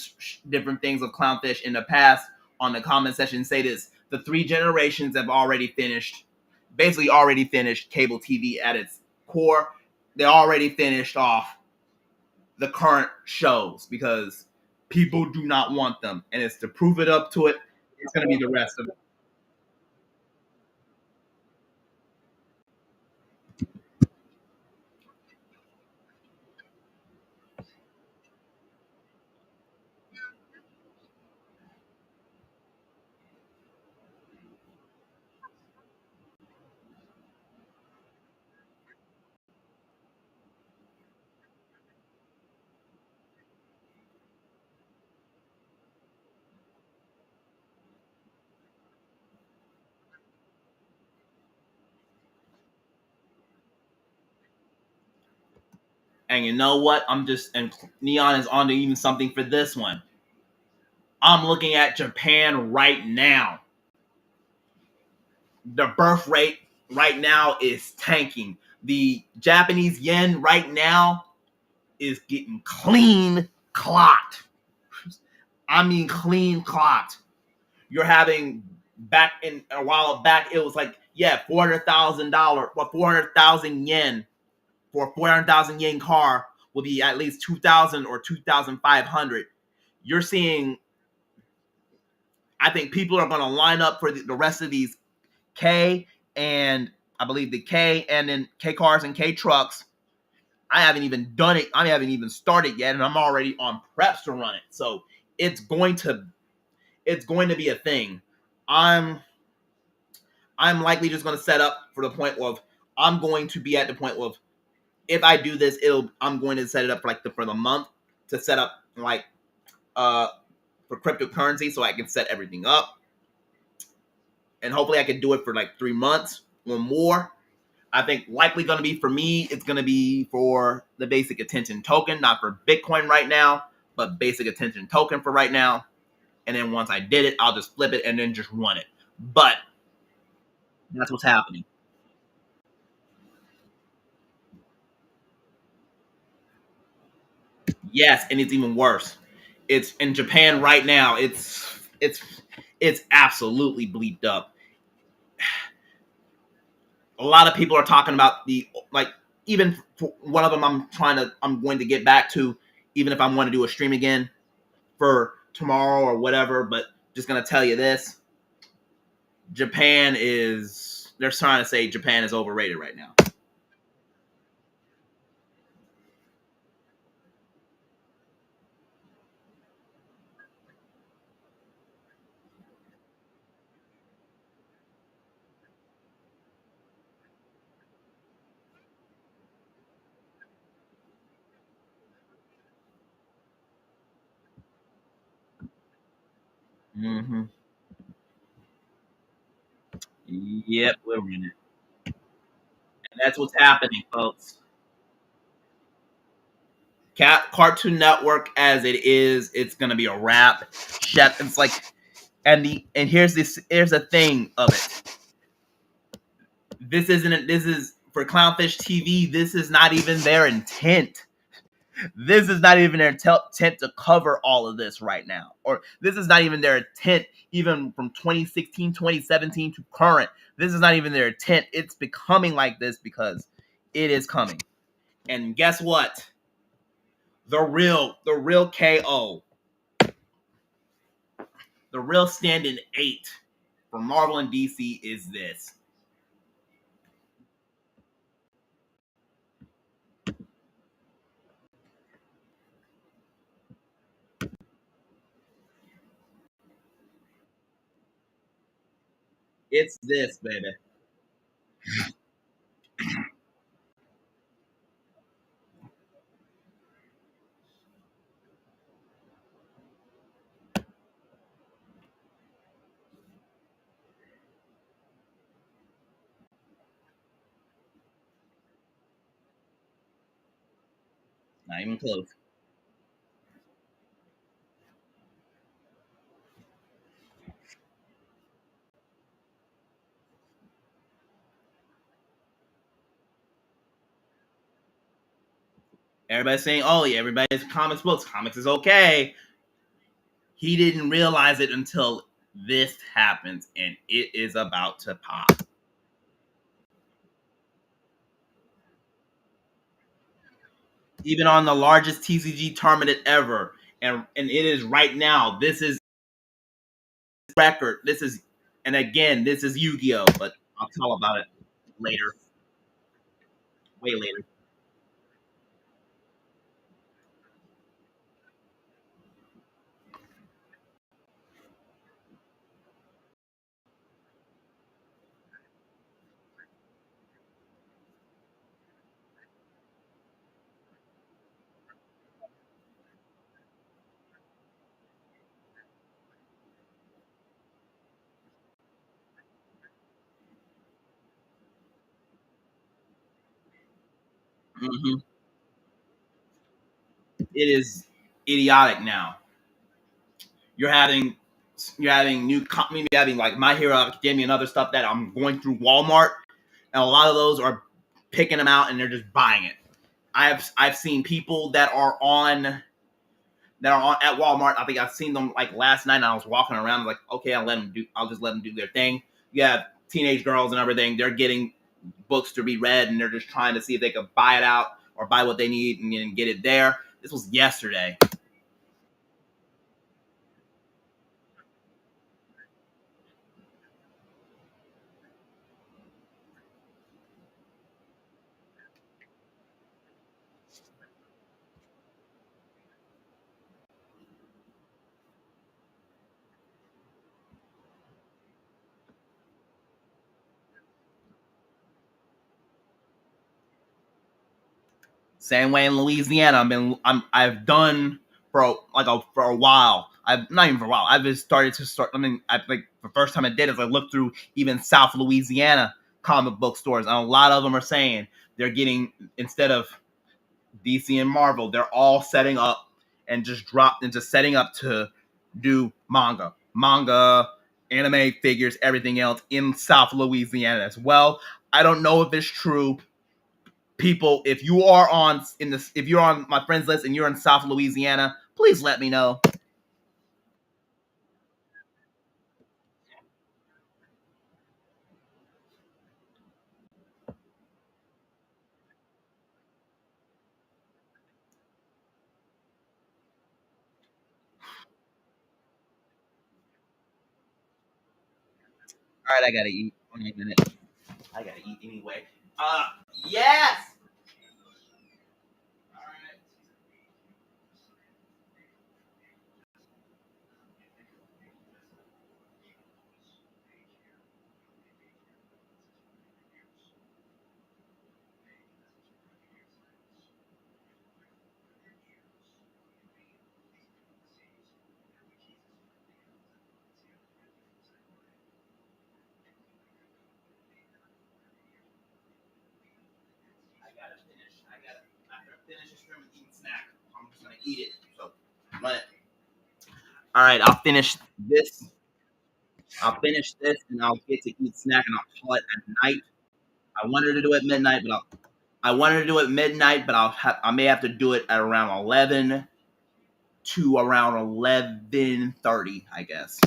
things of Clownfish in the past on the comment section. Say this: the three generations have already finished, basically already finished cable TV at its core. They already finished off the current shows because people do not want them, and it's to prove it up to it. It's going to be the rest of it. And you know what? And Neon is on to even something for this one. I'm looking at Japan right now. The birth rate right now is tanking. The Japanese yen right now is getting clean clocked. I mean, clean clocked. You're having back in a while back, it was like, yeah, $400,000, well, 400,000 yen for a 400,000 yen car will be at least 2,000 or 2,500. You're seeing, I think people are going to line up for the rest of these K and I believe the K and then K cars and K trucks. I haven't even done it. I haven't even started yet, and I'm already on preps to run it. So it's going to it's going to be a thing. I'm I'm likely just going to set up for the point of I'm going to be at the point of if I do this, I'm going to set it up for for the month to set up uh for cryptocurrency so I can set everything up, and hopefully I can do it for 3 months or more. I think likely going to be for me, it's going to be for the basic attention token, not for Bitcoin right now, but basic attention token for right now. And then once I did it, I'll just flip it and then just run it. But that's what's happening. Yes, and it's even worse. It's in Japan right now. It's absolutely bleeped up. A lot of people are talking about even one of them I'm going to get back to even if I want to do a stream again for tomorrow or whatever, but just gonna tell you this. They're trying to say Japan is overrated right now. Mm-hmm. Yep, we're in it. And that's what's happening, folks. Cartoon Network as it is, it's gonna be a wrap. Chef, it's like, and here's the thing of it. This is for Clownfish TV. This is not even their intent. This is not even their intent to cover all of this right now, or this is not even their intent even from 2016 2017 to current. This is not even their intent. It's becoming like this because it is coming. And guess what? The real KO, the real stand-in 8 for Marvel and DC is this. It's this, baby. Not even close. Everybody's saying, "Oh, yeah, everybody's comics books. Comics is okay." He didn't realize it until this happens, and it is about to pop. Even on the largest TCG tournament ever, and it is right now. This is record. This is, and again, this is Yu-Gi-Oh. But I'll tell about it later, way later. Hmm. It is idiotic now. You're having you're having like My Hero Academia and other stuff that I'm going through Walmart, and a lot of those are picking them out and they're just buying it. I've seen people that are on at Walmart. I think I've seen them like last night. And I was walking around, I was like, okay, I'll just let them do their thing. You have teenage girls and everything. They're getting books to be read, and they're just trying to see if they could buy it out or buy what they need and get it there. This was yesterday. Same way in Louisiana. I've done for a while. I've not even for a while. I've just started to start. I mean, I like the first time I did is I looked through even South Louisiana comic book stores, and a lot of them are saying they're getting, instead of DC and Marvel, they're all setting up and just setting up to do manga, anime figures, everything else in South Louisiana as well. I don't know if it's true. People, if you are on in this, if you're on my friends list and you're in South Louisiana, please let me know. All right, I gotta eat. Only a minute. I gotta eat anyway. Uh, yes. All right. I gotta after I finish this stream and eat a snack. I'm just gonna eat it. So, but all right, I'll finish this, and I'll get to eat snack, and I'll call it at night. I wanted to do it midnight, but I wanted to do it midnight, but I may have to do it at around 11 to around 11:30, I guess.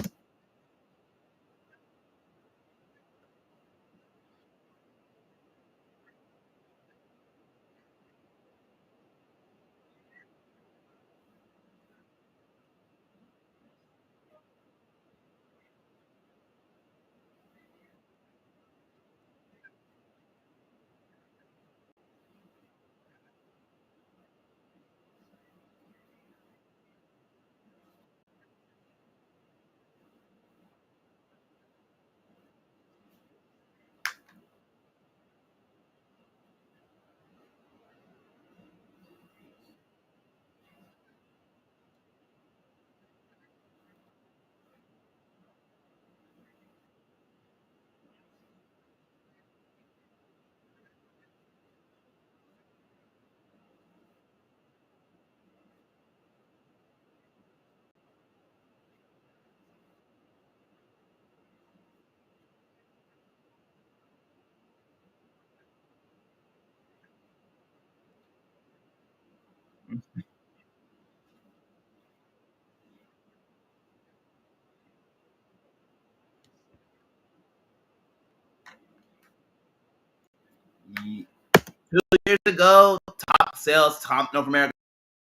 2 years ago, top sales, top North American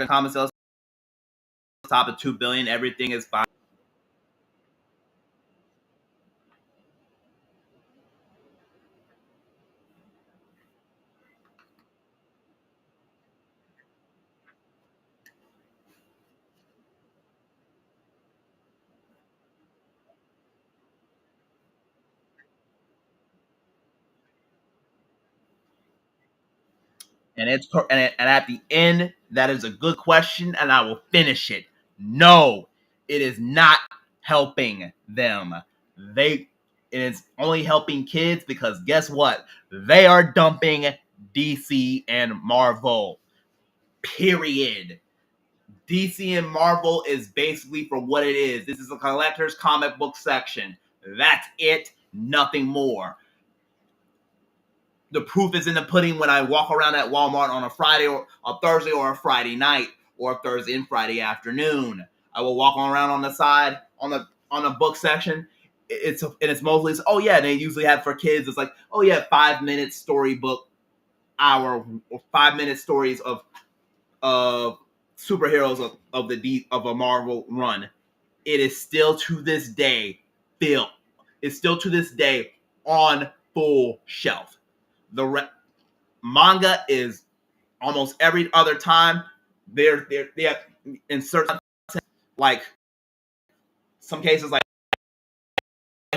common sales, top of 2 billion. Everything is fine. And at the end, that is a good question, and I will finish it. No, it is not helping them. They It is only helping kids because guess what? They are dumping DC and Marvel. Period. DC and Marvel is basically for what it is. This is a collector's comic book section. That's it. Nothing more. The proof is in the pudding when I walk around at Walmart on a Friday or a Thursday or a Friday night or a Thursday and Friday afternoon. I will walk around on the side on the book section. It's mostly oh yeah, they usually have for kids. It's like oh yeah, 5 minute storybook hour or 5 minute stories of superheroes of a Marvel run. It is still to this day filled. It's still to this day on full shelf. The manga is almost every other time they have insert like some cases like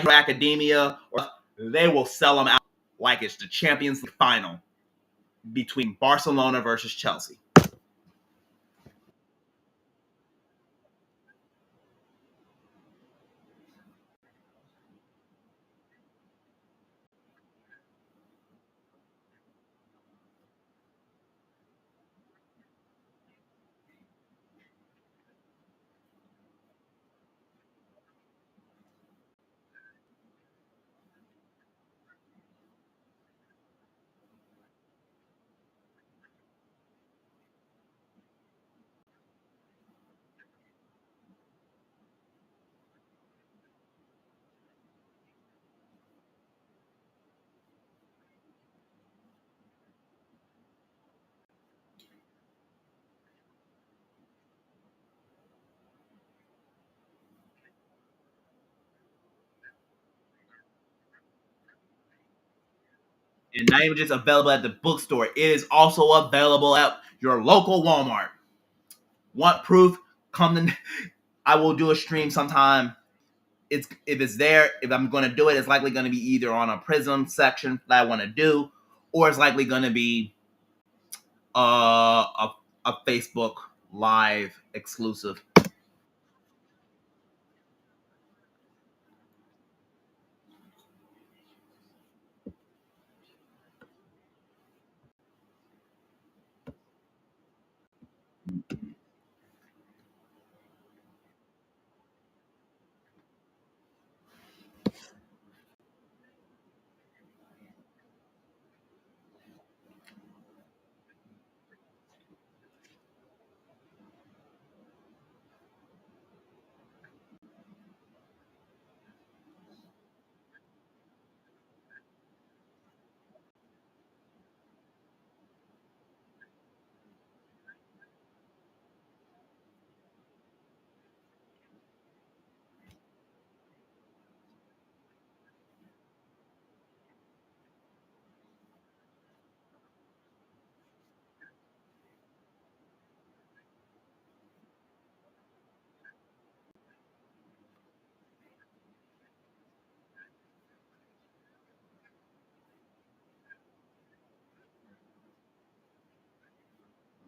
Academia or they will sell them out like it's the Champions League final between Barcelona versus Chelsea. And not even just available at the bookstore, it is also available at your local Walmart. Want proof? Come to I will do a stream sometime. It's if it's there, if I'm going to do it, it's likely going to be either on a Prism section that I want to do, or it's likely going to be a Facebook Live exclusive.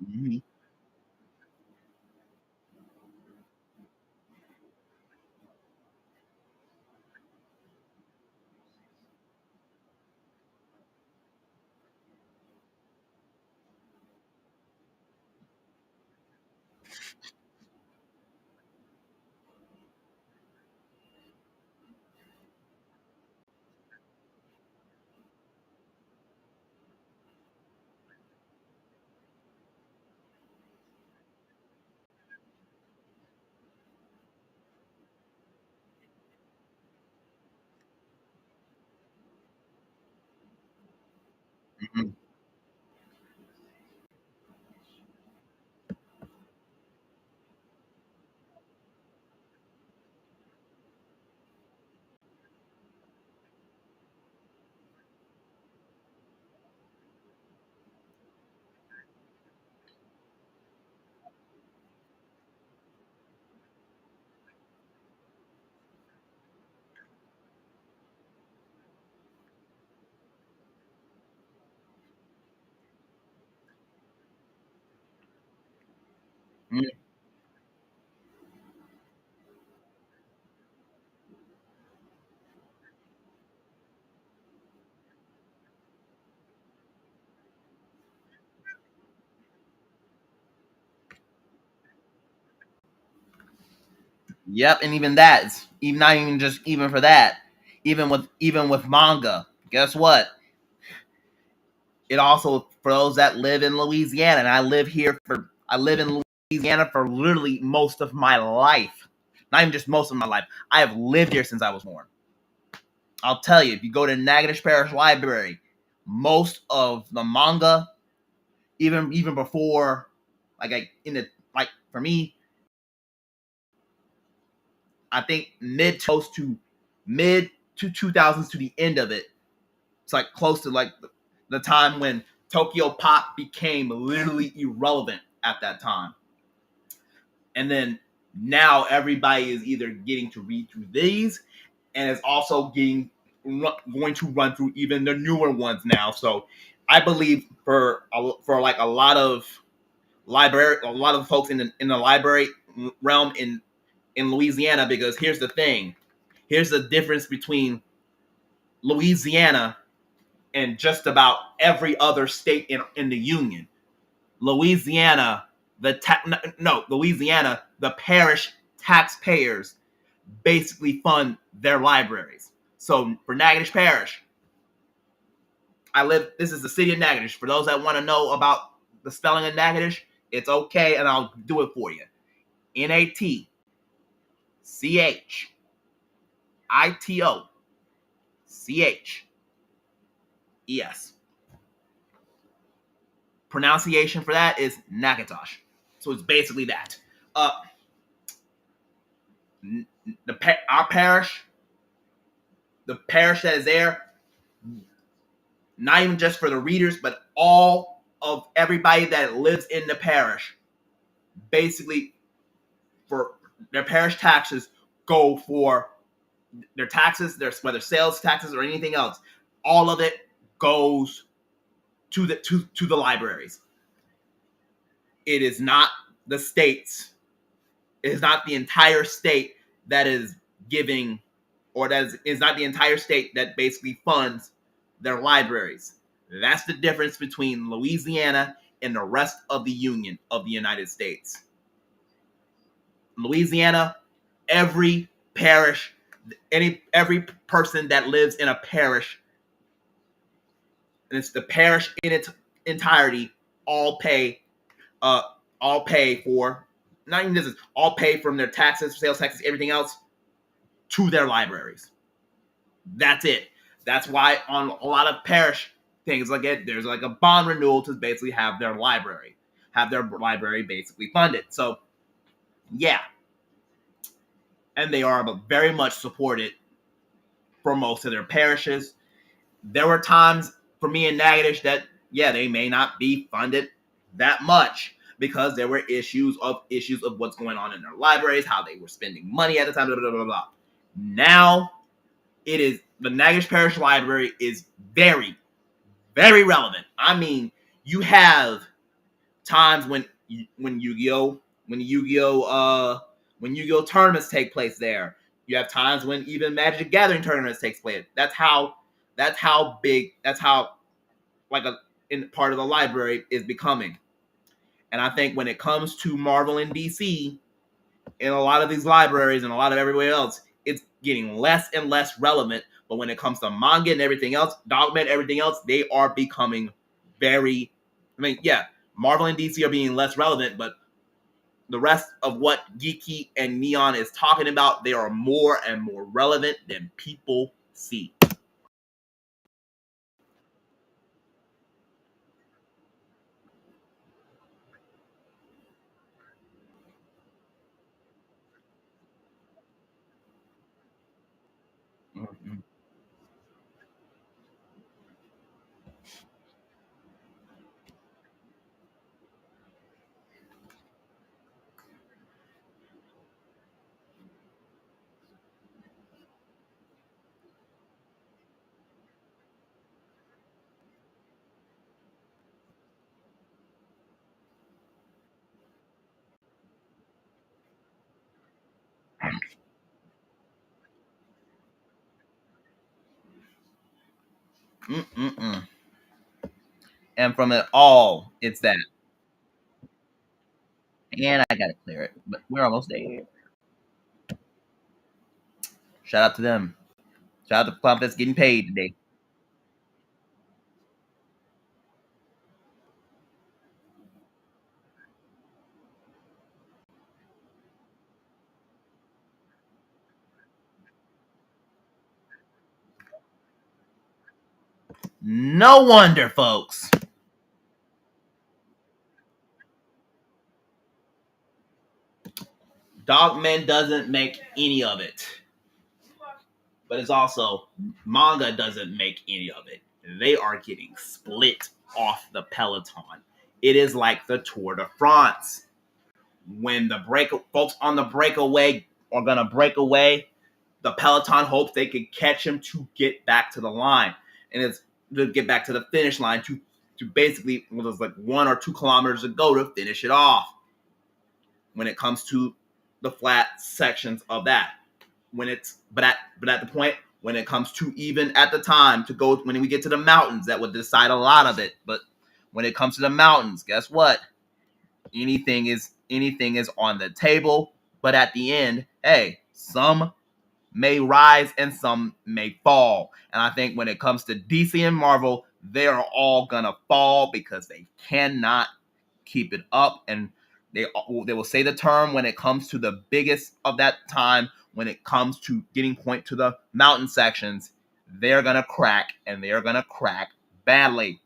Mhm. Mm. Yep, and even that is even not even just even for that. Even with manga, guess what? It also for those that live in Louisiana, and I live in Louisiana for literally most of my life. Not even just most of my life. I have lived here since I was born. I'll tell you, if you go to Natchitoches Parish Library, most of the manga, even before, like for me, I think mid to 2000s to the end of it. It's like close to like the time when Tokyo Pop became literally irrelevant at that time. And then now everybody is either getting to read through these and is also going to run through even the newer ones now. So I believe for like a lot of folks in the library realm in Louisiana, because here's the difference between Louisiana and just about every other state in the union. Louisiana, Louisiana, the parish taxpayers basically fund their libraries. So for Natchitoches Parish, this is the city of Natchitoches. For those that want to know about the spelling of Natchitoches, it's okay, and I'll do it for you. Natchitoches. Pronunciation for that is Nakatosh. So it's basically that. Uh, our parish, the parish that is there, not even just for the readers, but all of everybody that lives in the parish, basically for their parish taxes go for their taxes, whether sales taxes or anything else. All of it goes to the libraries. It is not the states. It is not the entire state that is giving, or is not the entire state that basically funds their libraries. That's the difference between Louisiana and the rest of the Union of the United States. Louisiana, every parish, every person that lives in a parish, and it's the parish in its entirety, all pay, uh, all pay for, not even this, all pay from their taxes, sales taxes, everything else to their libraries. That's it. That's why on a lot of parish things like it, there's like a bond renewal to basically have their library basically funded. So yeah, and they are very much supported for most of their parishes. There were times for me in Natchitoches that yeah, they may not be funded that much because there were issues of what's going on in their libraries, how they were spending money at the time, blah blah blah blah. Now it is the Natchitoches Parish Library is very, very relevant. I mean, you have times when Yu-Gi-Oh when Yu-Gi-Oh when Yu-Gi-Oh tournaments take place there. You have times when even Magic the Gathering tournaments takes place. That's how big, that's how like a in part of the library is becoming. And I think when it comes to Marvel and DC, in a lot of these libraries and a lot of everywhere else, it's getting less and less relevant. But when it comes to manga and everything else, Dogma and everything else, they are becoming very. I mean, yeah, Marvel and DC are being less relevant, but the rest of what Geeky and Neon is talking about, they are more and more relevant than people see. Mhm. Mm-mm-mm. And from it all, it's that. And I gotta clear it, but we're almost there. Shout out to them. Shout out to Plump that's getting paid today. No wonder, folks. Dogman doesn't make any of it. But it's also manga doesn't make any of it. They are getting split off the peloton. It is like the Tour de France. When the folks on the breakaway are gonna break away, the peloton hopes they can catch him to get back to the line, and it's to get back to the finish line to basically there's like 1 or 2 kilometers to go to finish it off. When it comes to the flat sections of that, when it's but at the point when it comes to even at the time to go when we get to the mountains that would decide a lot of it. But when it comes to the mountains, guess what? Anything is on the table. But at the end, hey, some may rise and some may fall. And I think when it comes to DC and Marvel, they are all gonna fall because they cannot keep it up. And they will say the term when it comes to the biggest of that time, when it comes to getting point to the mountain sections, they're gonna crack, and they're gonna crack badly.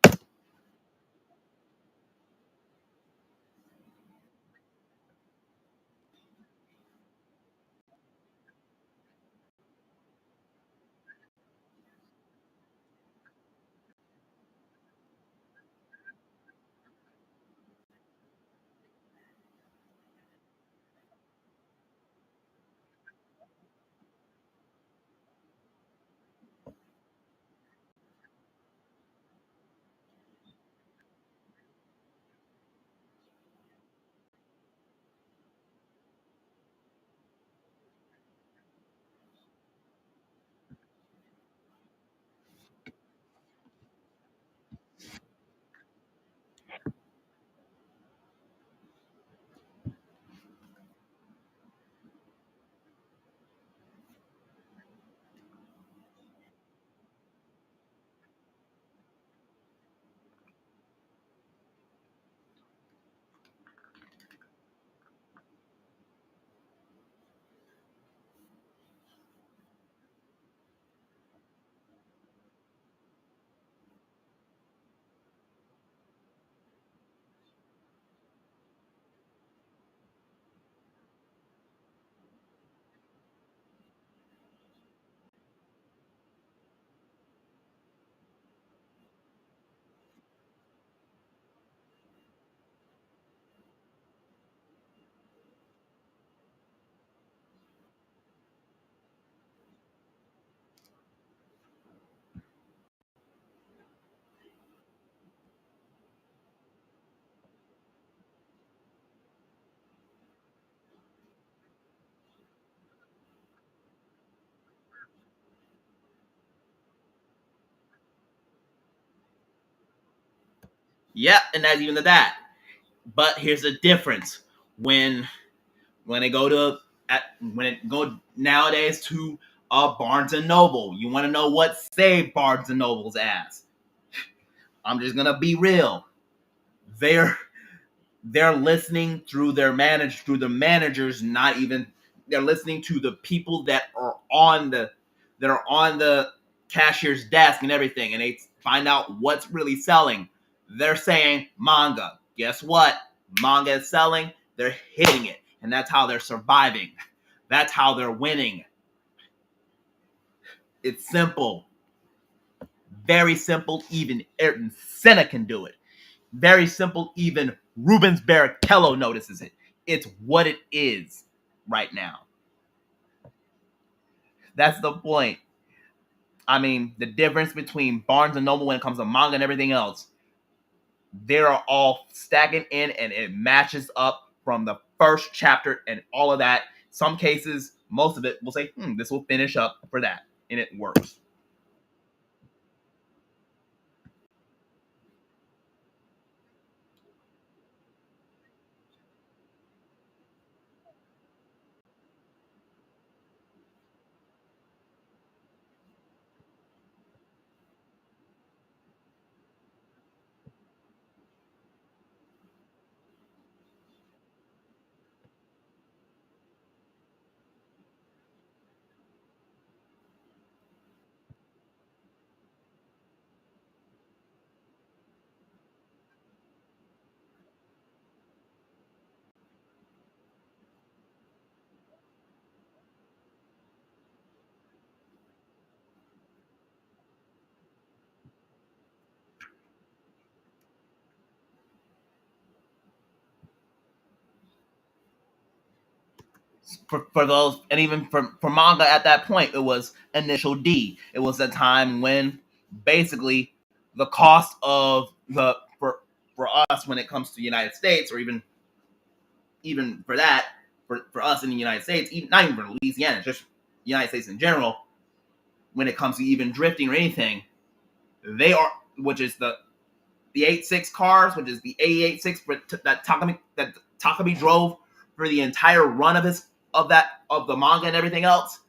Yep, and that's even that. But here's the difference when when they go to when it go nowadays to Barnes and Noble. You want to know what saved Barnes and Noble's ass? I'm just gonna be real. They're they're listening through the managers. Not even they're listening to the people that are on the cashier's desk and everything, and they find out what's really selling. They're saying manga. Guess what? Manga is selling. They're hitting it, and that's how they're surviving. That's how they're winning. It's simple. Very simple. Even Ayrton Senna can do it. Very simple. Even Rubens Barrichello notices it. It's what it is right now. That's the point. I mean, the difference between Barnes and Noble when it comes to manga and everything else, they're all stacking in and it matches up from the first chapter and all of that. Some cases, most of it will say, this will finish up for that. And it works. for those, and even for manga at that point, it was initial D. It was a time when basically the cost of the for us when it comes to the United States, or even for that for us in the United States, even, not even for Louisiana, just the United States in general, when it comes to even drifting or anything, they are, which is the 86 cars, which is the 88.6 that Takami drove for the entire run of the manga and everything else.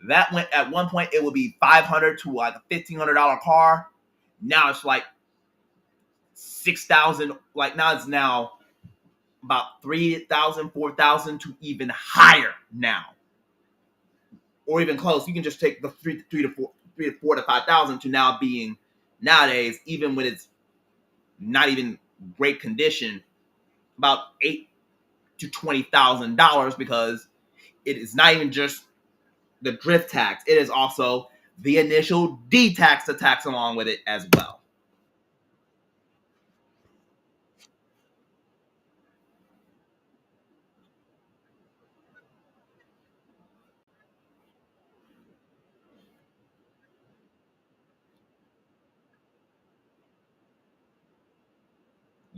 That went at one point it would be $500 to like a $1,500 car. Now it's like 6,000. Like now about 3,000, 4,000 to even higher now, or even close. You can just take the three to four to 5,000 to now being nowadays, even when it's not even great condition, about $8,000 to $20,000, because it is not even just the drift tax; it is also the initial D tax to tax along with it as well.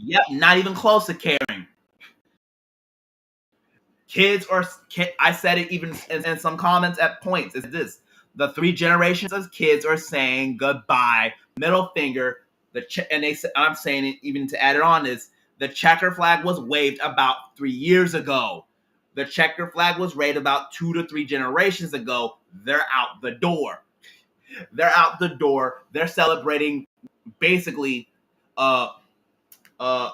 Yep, not even close to caring. Kids are, I said it even in some comments at points, is this: the three generations of kids are saying goodbye, middle finger. And I'm saying it even to add it on, is the checker flag was waved about 3 years ago. The checker flag was waved about 2 to 3 generations ago. They're out the door. They're out the door. They're celebrating basically uh uh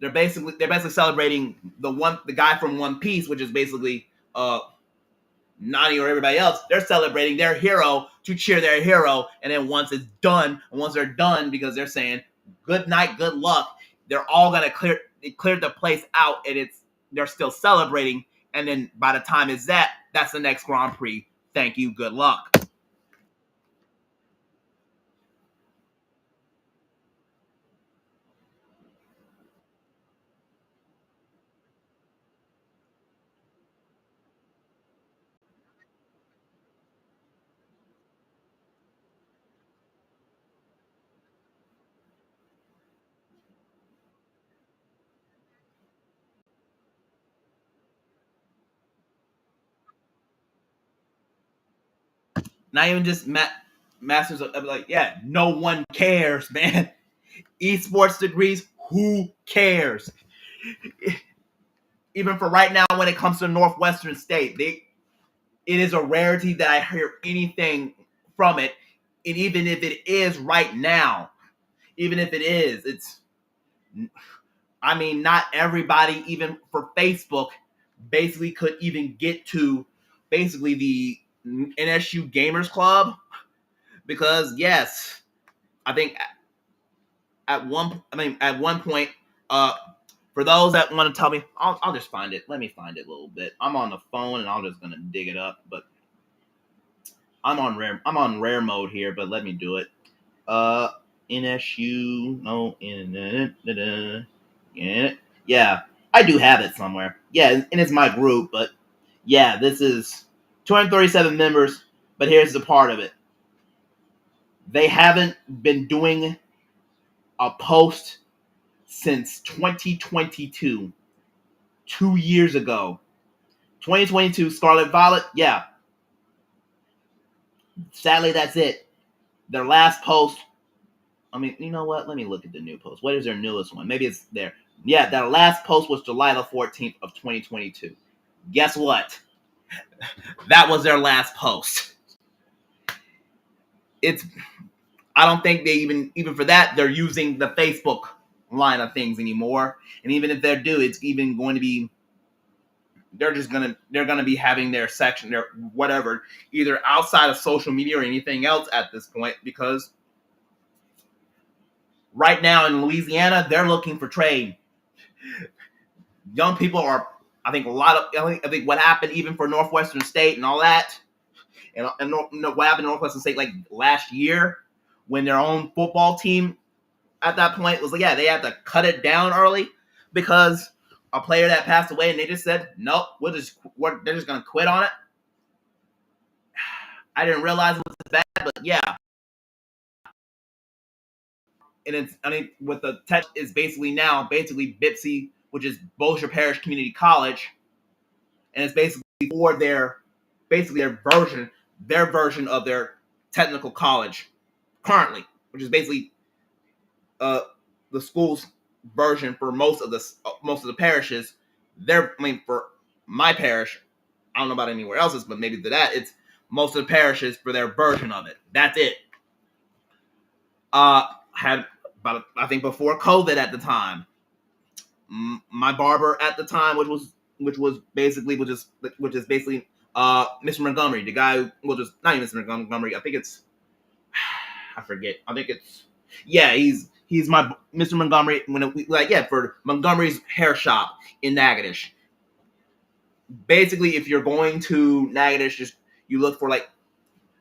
they're basically celebrating the guy from One Piece, which is basically Nani or everybody else. They're celebrating their hero to cheer their hero, and then once they're done, because they're saying good night, good luck, they're all gonna clear the place out, and they're still celebrating, and then by the time that's the next Grand Prix. Thank you, good luck. Not even just masters of, like, yeah, no one cares, man. Esports degrees, who cares? Even for right now, when it comes to Northwestern State, it is a rarity that I hear anything from it. And even if it is right now, even if it is, I mean, not everybody, even for Facebook, basically could even get to basically the NSU Gamers Club, because yes, I think at one point, uh, for those that want to tell me, I'll just find it. Let me find it a little bit. I'm on the phone and I'm just gonna dig it up, but I'm on rare mode here, but let me do it. Uh, NSU, no, yeah, I do have it somewhere. Yeah, and it's my group, but yeah, this is 237 members. But here's the part of it: they haven't been doing a post since 2022, 2 years ago. 2022 Scarlet Violet, yeah. Sadly, that's it. Their last post. I mean, you know what? Let me look at the new post. What is their newest one? Maybe it's there. Yeah, their last post was July the 14th of 2022. Guess what? That was their last post. It's I don't think they even for that they're using the Facebook line of things anymore. And even if they do, it's even going to be they're gonna be having their section, their whatever, either outside of social media or anything else at this point, because right now in Louisiana they're looking for trade. Young people are, I think, I think what happened even for Northwestern State and all that, and what happened in Northwestern State like last year, when their own football team at that point was like, yeah, they had to cut it down early, because a player that passed away, and they just said, nope, they're just gonna quit on it. I didn't realize it was bad, but yeah. And it's, I mean, with the tech is basically Bipsy, which is Bossier Parish Community College, and it's basically for their version of their technical college currently, which is basically the school's version for most of the parishes. For my parish, I don't know about anywhere else's, but maybe it's most of the parishes for their version of it. That's it. Had about, I think, before COVID at the time, my barber at the time, which is basically Mr. Montgomery, the guy who, well, just not even Mr. Montgomery. I think it's, I forget. I think it's, yeah, he's my Mr. Montgomery for Montgomery's hair shop in Natchitoches. Basically, if you're going to Natchitoches, just you look for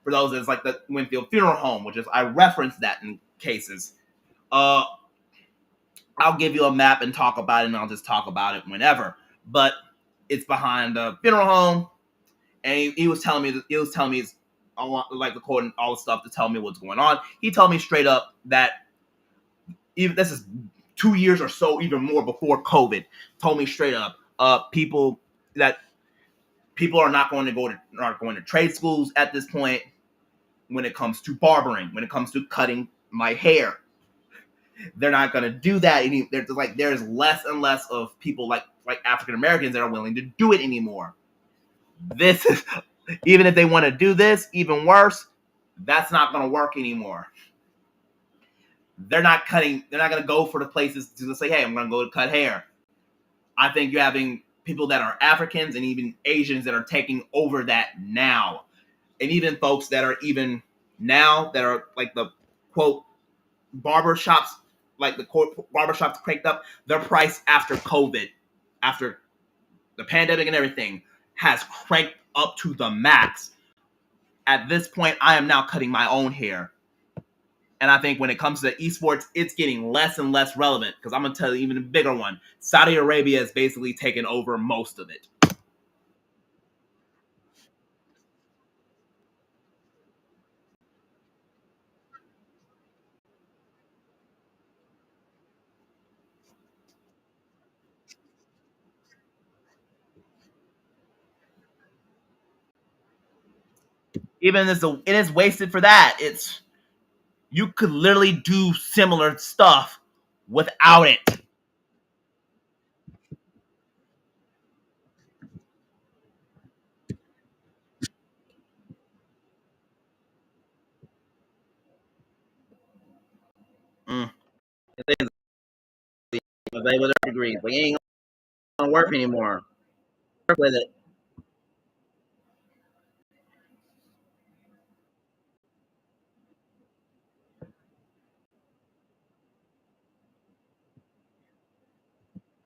those, it's like the Winfield Funeral Home, which is, I reference that in cases. I'll give you a map and talk about it, and I'll just talk about it whenever. But it's behind the funeral home, and he was telling me it's a lot, recording all the stuff to tell me what's going on. He told me straight up that even this is 2 years or so, even more before COVID. Told me straight up, people are not going to trade schools at this point when it comes to barbering, when it comes to cutting my hair. They're not going to do that anymore. There's less and less of people like African Americans that are willing to do it anymore. This is, even if they want to do this, even worse, that's not going to work anymore. They're not going to go for the places to say, hey, I'm going to go to cut hair. I think you're having people that are Africans and even Asians that are taking over that now. And even folks that are even now that are like the quote barbershops, like the barbershops cranked up, their price after COVID, after the pandemic and everything, has cranked up to the max. At this point, I am now cutting my own hair. And I think when it comes to esports, it's getting less and less relevant, because I'm going to tell you even a bigger one. Saudi Arabia has basically taken over most of it. Even as it is wasted for that, you could literally do similar stuff without it. Mm. They with their degrees, but you ain't gonna work anymore. Work with it.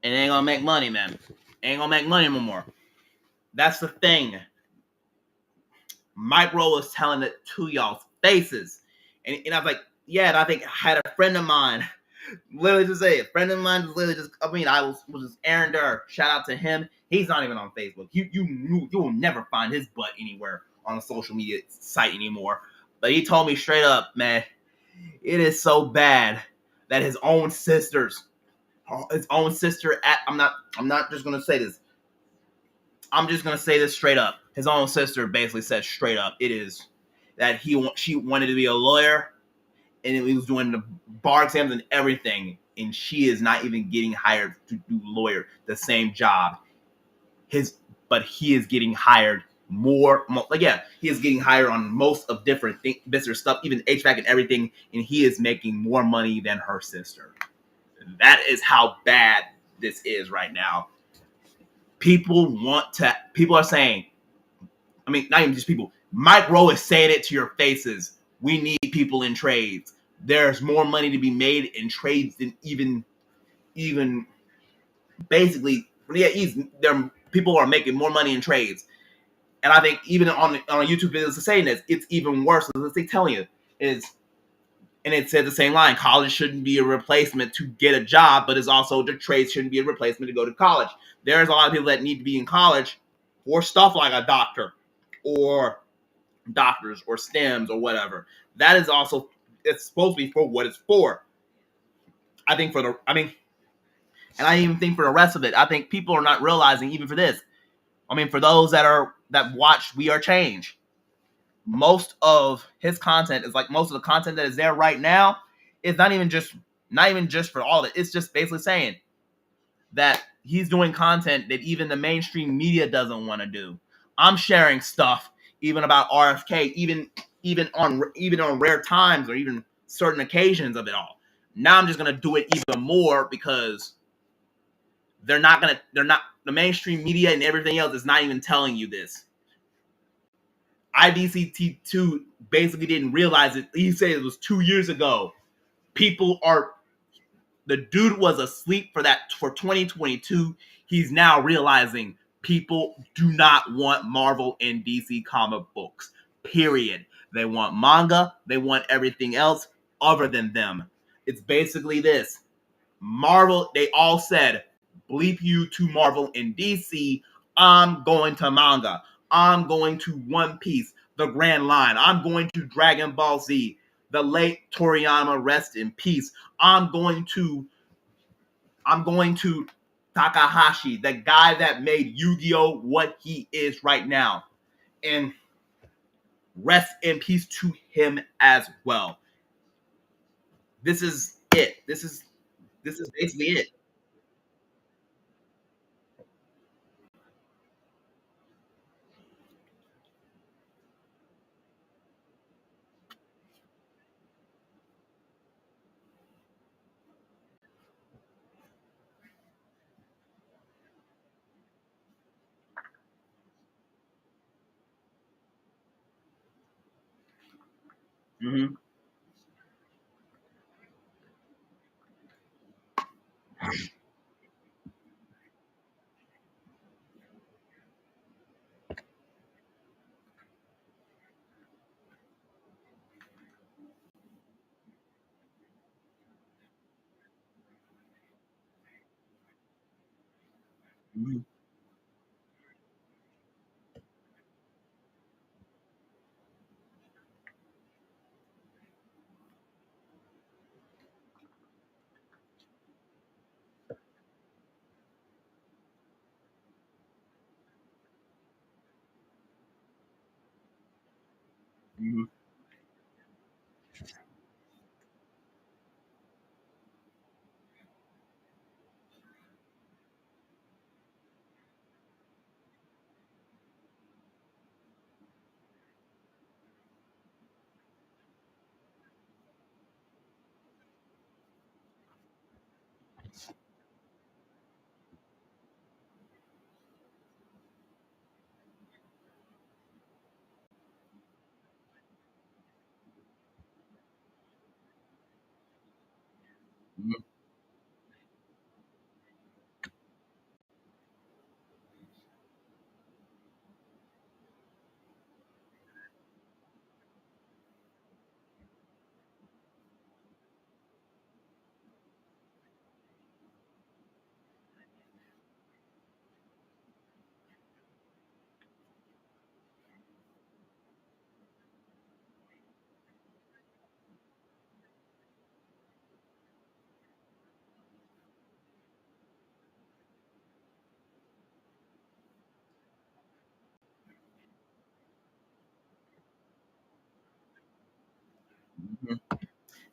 And it ain't gonna make money, man. Ain't gonna make money no more. That's the thing. Mike Rowe was telling it to y'all's faces. And I was like, yeah, and I think I had a friend of mine literally just say, a friend of mine literally just, I was just Aaron Durr. Shout out to him. He's not even on Facebook. You will never find his butt anywhere on a social media site anymore. But he told me straight up, man, it is so bad that his own sister I'm not just gonna say this. I'm just gonna say this straight up. His own sister basically said straight up, it is that she wanted to be a lawyer, and he was doing the bar exams and everything, and she is not even getting hired to do lawyer, the same job. But he is getting hired more. He is getting hired on most of different business stuff, even HVAC and everything, and he is making more money than her sister. That is how bad this is right now. People are saying, I mean, not even just people, Mike Rowe is saying it to your faces. We need people in trades. There's more money to be made in trades than even basically, people are making more money in trades. And I think even on YouTube videos saying this, it's even worse. As they tell you, is And it said the same line: college shouldn't be a replacement to get a job, but it's also the trade shouldn't be a replacement to go to college. There's a lot of people that need to be in college for stuff like a doctor or doctors or STEMs or whatever. That is also, it's supposed to be for what it's for. I think for the, I mean, and I even think for the rest of it, I think people are not realizing even for this. I mean, for those that watch We Are Change, most of his content is like most of the content that is there right now is not even just for all of it. It's just basically saying that he's doing content that even the mainstream media doesn't want to do. I'm sharing stuff even about RFK, even on rare times or even certain occasions of it all. Now I'm just gonna do it even more because they're not the mainstream media and everything else is not even telling you this. IDCT2 basically didn't realize it. He said it was 2 years ago. The dude was asleep for 2022. He's now realizing people do not want Marvel and DC comic books. Period. They want manga. They want everything else other than them. It's basically this. Marvel, they all said, bleep you to Marvel and DC. I'm going to manga. I'm going to One Piece, the Grand Line. I'm going to Dragon Ball Z. The late Toriyama, rest in peace. I'm going to Takahashi, the guy that made Yu-Gi-Oh! What he is right now. And rest in peace to him as well. This is it. This is basically it. Mm-hmm. Mm-hmm. Mm-hmm. Mm-hmm.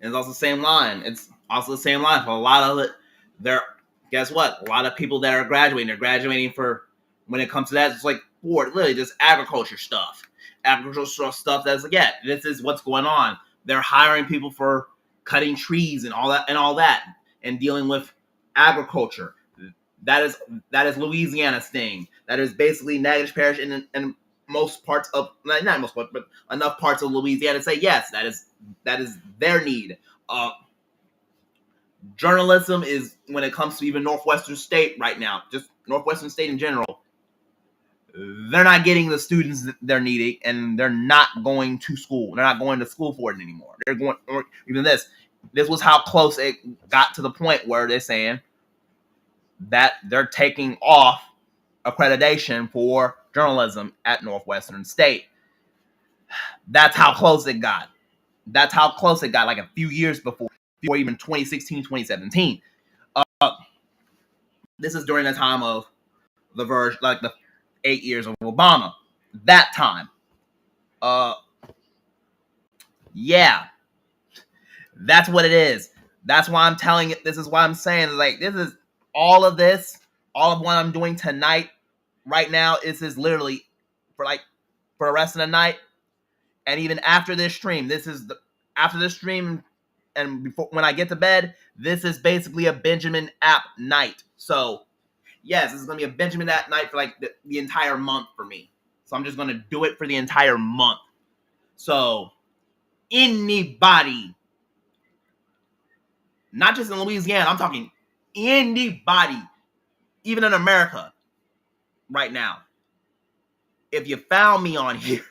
And it's also the same line. It's also the same line for a lot of it. There, guess what? A lot of people that are graduating, they're graduating for when it comes to that. It's like for literally just agricultural stuff. That's like, yeah, this is what's going on. They're hiring people for cutting trees and all that, and dealing with agriculture. That is that is Louisiana's thing. That is basically Natchez Parish and most parts of not most parts, but enough parts of Louisiana to say yes, that is their need. Uh, Journalism is when it comes to even Northwestern State right now, just Northwestern State in general. they're not getting the students that they're needing, and they're not going to school. They're not going to school for it anymore. They're going, or even this. This was how close it got to the point where they're saying that they're taking off accreditation for journalism at Northwestern State. That's how close it got. That's how close it got, like a few years before even 2016, 2017. This is during the time of the verge, like the 8 years of Obama. That time. Yeah. That's what it is. That's why I'm telling it. This is why I'm saying, like, this is all of this, all of what I'm doing tonight, right now, is literally for the rest of the night. And even after this stream, after this stream and before when I get to bed, this is basically a Benjamin app night. So yes, this is gonna be a Benjamin app night for like the entire month for me. So I'm just gonna do it for the entire month. So anybody, not just in Louisiana, I'm talking anybody, even in America right now, if you found me on here,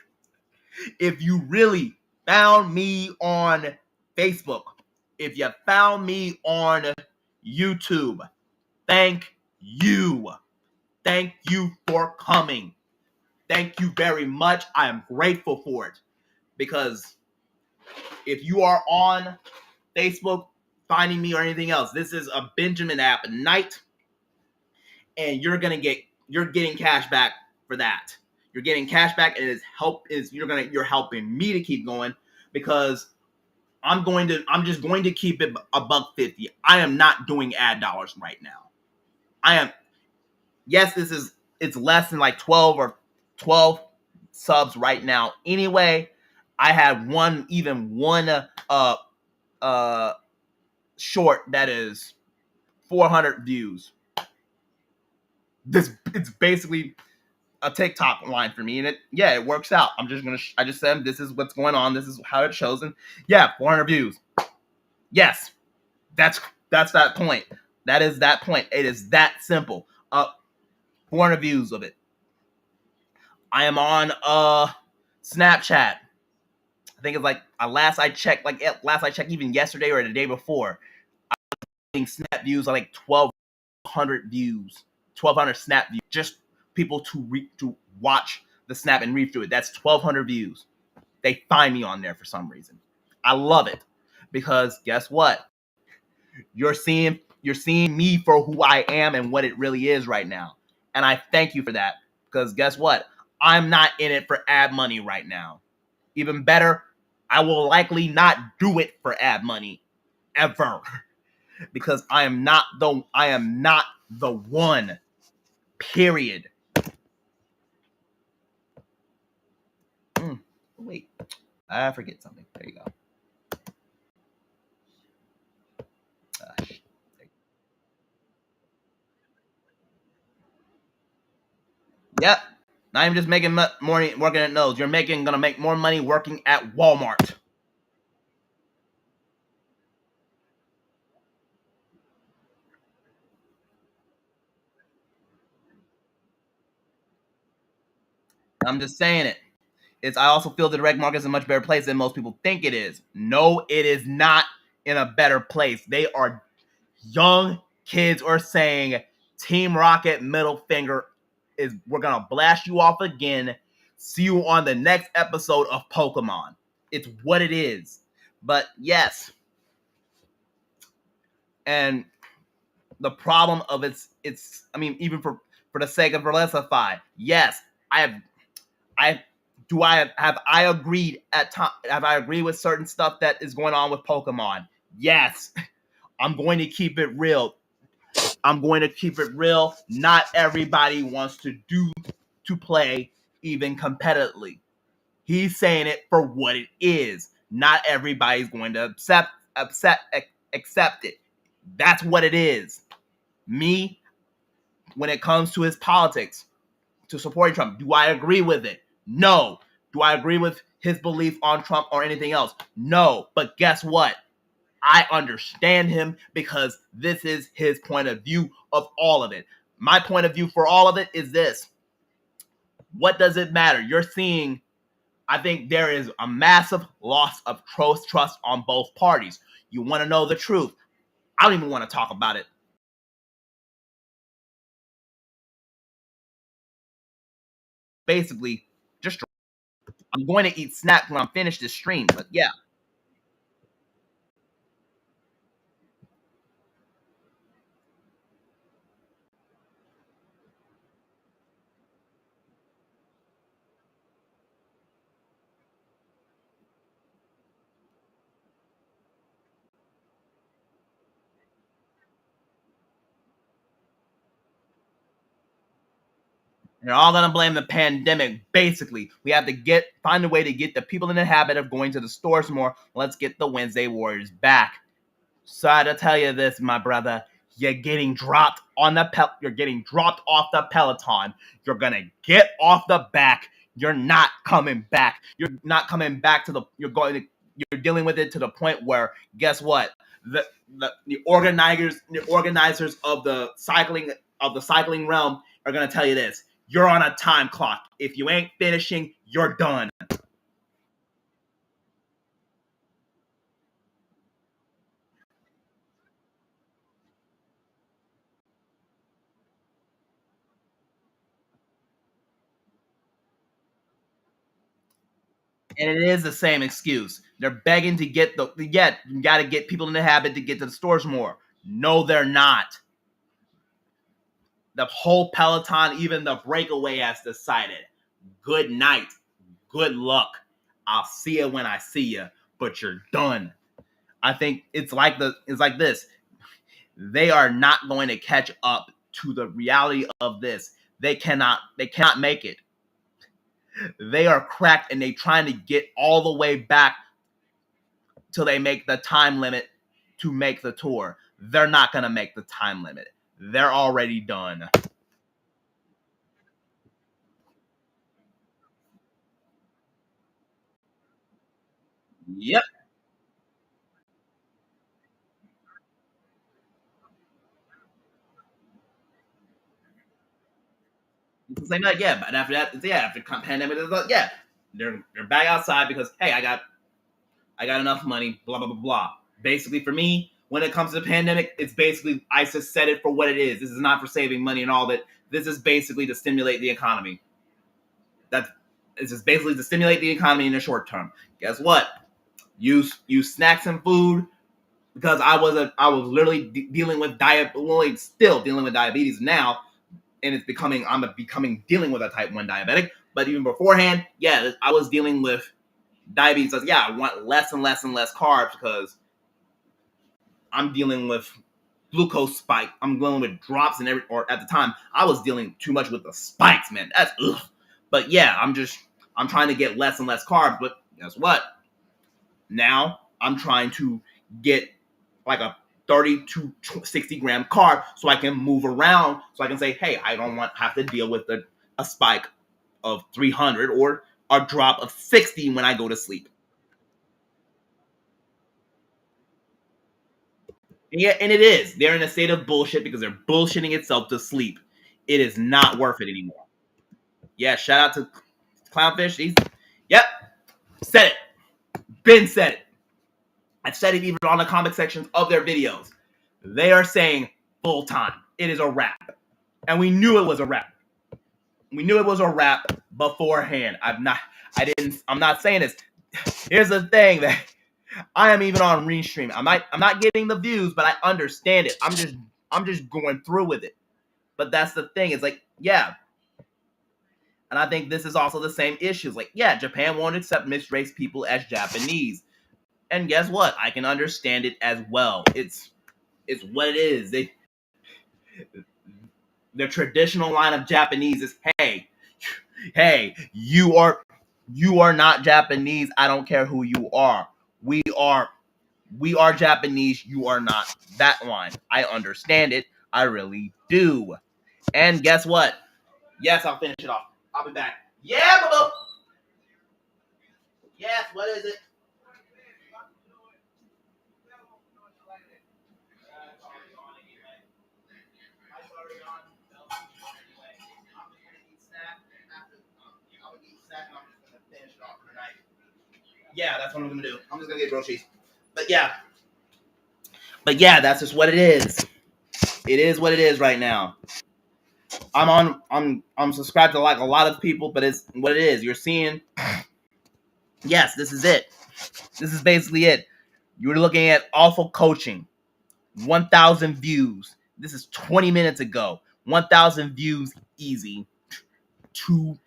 if you really found me on Facebook, if you found me on YouTube, thank you. Thank you for coming. Thank you very much. I am grateful for it. Because if you are on Facebook finding me or anything else, this is a Benjamin app night, and you're getting cash back for that. You're getting cash back, and you're helping me to keep going, because I'm just going to keep it $1.50. I am not doing ad dollars right now. Yes, it's less than like 12 subs right now. Anyway, I had one short that is 400 views. It's basically a TikTok line for me, and it works out. I just said this is what's going on. This is how it shows, and 400 views. Yes, that's that point. That is that point. It is that simple. 400 views of it. I am on Snapchat. I think it's like last I checked even yesterday or the day before. I think Snap views are like 1,200 views, 1,200 Snap views. Just people to watch the Snap and read through it. That's 1,200 views. They find me on there for some reason. I love it, because guess what? You're seeing me for who I am and what it really is right now. And I thank you for that, because guess what? I'm not in it for ad money right now. Even better, I will likely not do it for ad money ever, because I am not the one. Period. Wait, I forget something. There you go. Yep. Not even just making money working at Nose. You're gonna make more money working at Walmart. I'm just saying it. I also feel the direct market is a much better place than most people think it is. No, it is not in a better place. They are young kids are saying Team Rocket middle finger is we're gonna blast you off again. See you on the next episode of Pokemon. It's what it is. But yes. And the problem of it's I mean, even for the sake of Verlissify, yes, have I agreed at time have I agreed with certain stuff that is going on with Pokemon? Yes. I'm going to keep it real. Not everybody wants to play even competitively. He's saying it for what it is. Not everybody's going to accept it. That's what it is. Me, when it comes to his politics, to supporting Trump, do I agree with it? No. Do I agree with his belief on Trump or anything else? No. But guess what? I understand him, because this is his point of view of all of it. My point of view for all of it is this. What does it matter? You're seeing, I think there is a massive loss of trust on both parties. You want to know the truth? I don't even want to talk about it. Basically, just I'm going to eat snacks when I'm finished this stream. But yeah, they're all gonna blame the pandemic. Basically, we have to find a way to get the people in the habit of going to the stores more. Let's get the Wednesday Warriors back. Sorry to tell you this, my brother. You're getting dropped on the You're getting dropped off the Peloton. You're gonna get off the back. You're not coming back. You're not coming back to the. You're dealing with it to the point where guess what? The organizers of the cycling realm are gonna tell you this. You're on a time clock. If you ain't finishing, you're done. And it is the same excuse. They're begging to get you got to get people in the habit to get to the stores more. No, they're not. The whole Peloton, even the breakaway, has decided. Good night. Good luck. I'll see you when I see you, but you're done. I think it's like this. They are not going to catch up to the reality of this. They cannot make it. They are cracked and they trying to get all the way back till they make the time limit to make the tour. They're not going to make the time limit. They're already done. Yep. It's the same like, yeah, but after that, after pandemic, it's like, yeah, they're back outside because hey, I got enough money, blah blah blah blah. Basically, for me, when it comes to the pandemic, it's basically I just set it for what it is. This is not for saving money and all that. This is basically to stimulate the economy. That's This is basically to stimulate the economy in the short term. Guess what? Use snacks and food because I was literally dealing with still dealing with diabetes now, and I'm becoming dealing with a type 1 diabetic. But even beforehand, yeah, I was dealing with diabetes. So yeah, I want less and less and less carbs because I'm dealing with glucose spike. I'm dealing with drops and or at the time I was dealing too much with the spikes, man. That's ugh. But yeah, I'm trying to get less and less carbs. But guess what? Now I'm trying to get like a 30 to 60 gram carb so I can move around, so I can say, hey, I don't have to deal with a spike of 300 or a drop of 60 when I go to sleep. And yeah, and it is. They're in a state of bullshit because they're bullshitting itself to sleep. It is not worth it anymore. Yeah, shout out to Clownfish. Yep, said it. Ben said it. I've said it even on the comic sections of their videos. They are saying full time. It is a wrap. And we knew it was a wrap. We knew it was a wrap beforehand. I'm not saying this. Here's the thing that I am even on Restream. I'm not getting the views, but I understand it. I'm just going through with it. But that's the thing. It's like, yeah. And I think this is also the same issue. Like, yeah, Japan won't accept mixed race people as Japanese. And guess what? I can understand it as well. It's what it is. The traditional line of Japanese is, hey, you are not Japanese. I don't care who you are. We are we are Japanese. You are not. That line. I understand it. I really do. And guess what? Yes, I'll finish it off. I'll be back. Yeah, boo. Yes, what is it? Yeah, that's what I'm gonna do. I'm just gonna get groceries. But yeah, that's just what it is. It is what it is right now. I'm subscribed to like a lot of people, but it's what it is. You're seeing. Yes, this is it. This is basically it. You're looking at awful coaching. 1,000 views. This is 20 minutes ago. 1,000 views easy. Too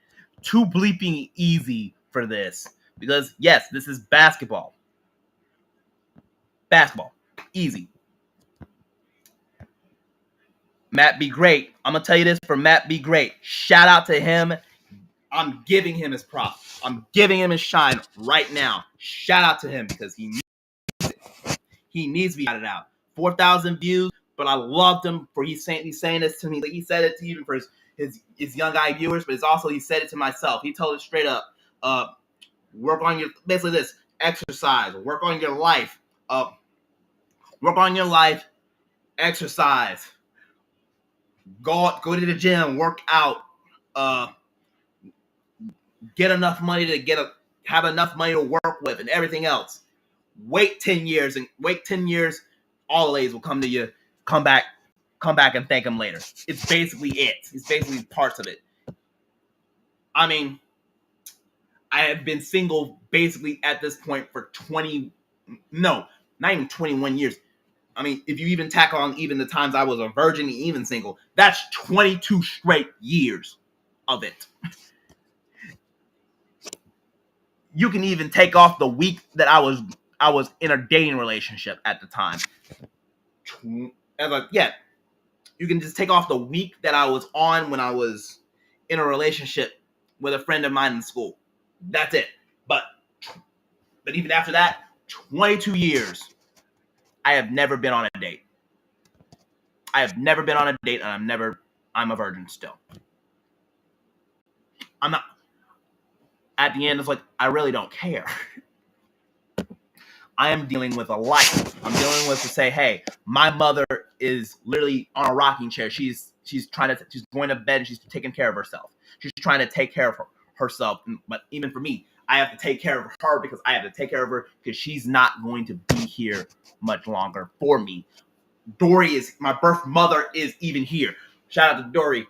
bleeping easy for this. Because yes, this is basketball. Basketball. Easy. Matt Be Great. I'm gonna tell you this for Matt Be Great. Shout out to him. I'm giving him his props. I'm giving him his shine right now. Shout out to him because he needs to be shouted out. 4,000 views, but I loved him for he's saying this to me. Like he said it to even for his young guy viewers, but it's also he said it to myself. He told it straight up. Work on your basically this exercise. Work on your life. Work on your life. Exercise. Go to the gym. Work out. Get enough money to have enough money to work with and everything else. Wait 10 years. All the ladies will come to you. Come back and thank them later. It's basically it. It's basically parts of it. I mean, I have been single basically at this point for not even 21 years. I mean, if you even tackle on even the times I was a virgin, even single, that's 22 straight years of it. You can even take off the week that I was in a dating relationship at the time. You can just take off the week that I was on when I was in a relationship with a friend of mine in school. That's it. But even after that, 22 years, I have never been on a date. I have never been on a date, and I'm a virgin still. I'm not. At the end, it's like, I really don't care. I am dealing with a life. I'm dealing with to say, hey, my mother is literally on a rocking chair. She's going to bed and she's taking care of herself. She's trying to take care of herself. But even for me, I have to take care of her because I have to take care of her because she's not going to be here much longer for me. Dory is my birth mother is even here. Shout out to Dory.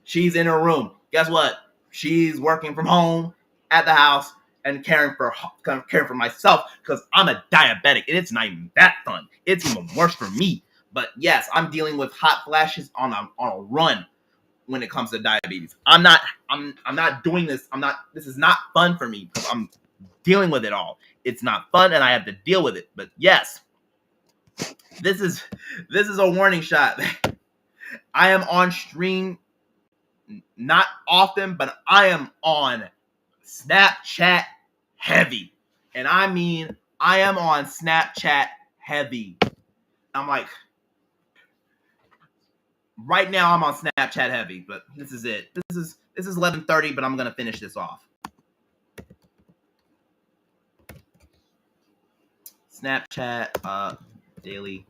She's in her room. Guess what? She's working from home at the house and caring for myself because I'm a diabetic and it's not even that fun. It's even worse for me. But yes, I'm dealing with hot flashes on a run when it comes to diabetes. I'm not doing this. This is not fun for me because I'm dealing with it all. It's not fun and I have to deal with it. But yes, this is a warning shot. I am on stream not often, but I am on Snapchat heavy. And I mean, I am on Snapchat heavy. I'm like, right now I'm on Snapchat heavy, but this is it. This is 11:30, but I'm gonna finish this off. Snapchat daily.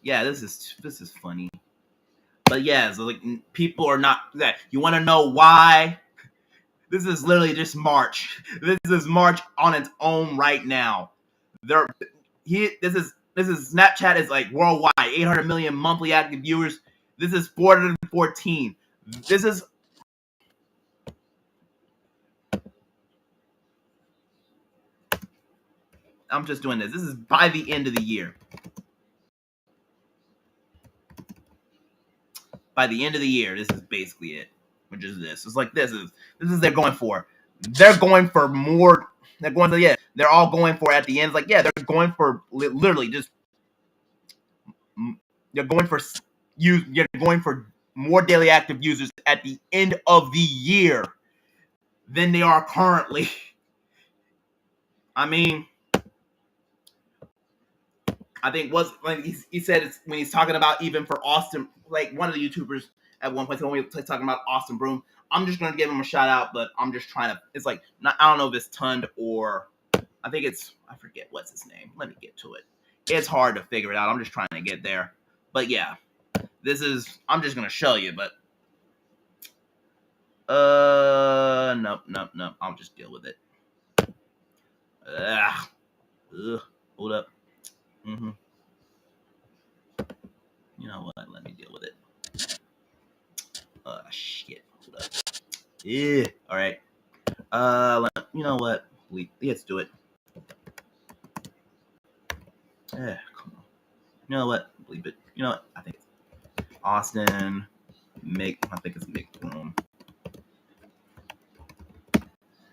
Yeah, this is funny. But yeah, so like people are not that. You want to know why? This is literally just March. This is March on its own right now. This is Snapchat is like worldwide, 800 million monthly active viewers. This is 414. This is I'm just doing this. This is by the end of the year. By the end of the year, this is basically it. Which is this. It's like this is they're going for. They're going for more. They're going to They're all going for at the end. It's like they're going for literally just. They're going for You're going for more daily active users at the end of the year than they are currently. I mean, I think when he said it's when he's talking about even for Austin, like one of the YouTubers at one point when we were talking about Austin Broom. I'm just gonna give him a shout out, but I'm just trying to. It's like I don't know if it's Tund or I think I forget what's his name. Let me get to it. It's hard to figure it out. I'm just trying to get there. But yeah, I'm just gonna show you, but nope. I'll just deal with it. Ugh. Ugh. Hold up. Mm-hmm. You know what? Let me deal with it. Shit. Hold up. Yeah. All right. You know what? Let's do it. Yeah. Come on. You know what? Believe it. You know what? I think it's Austin. I think it's McBroom.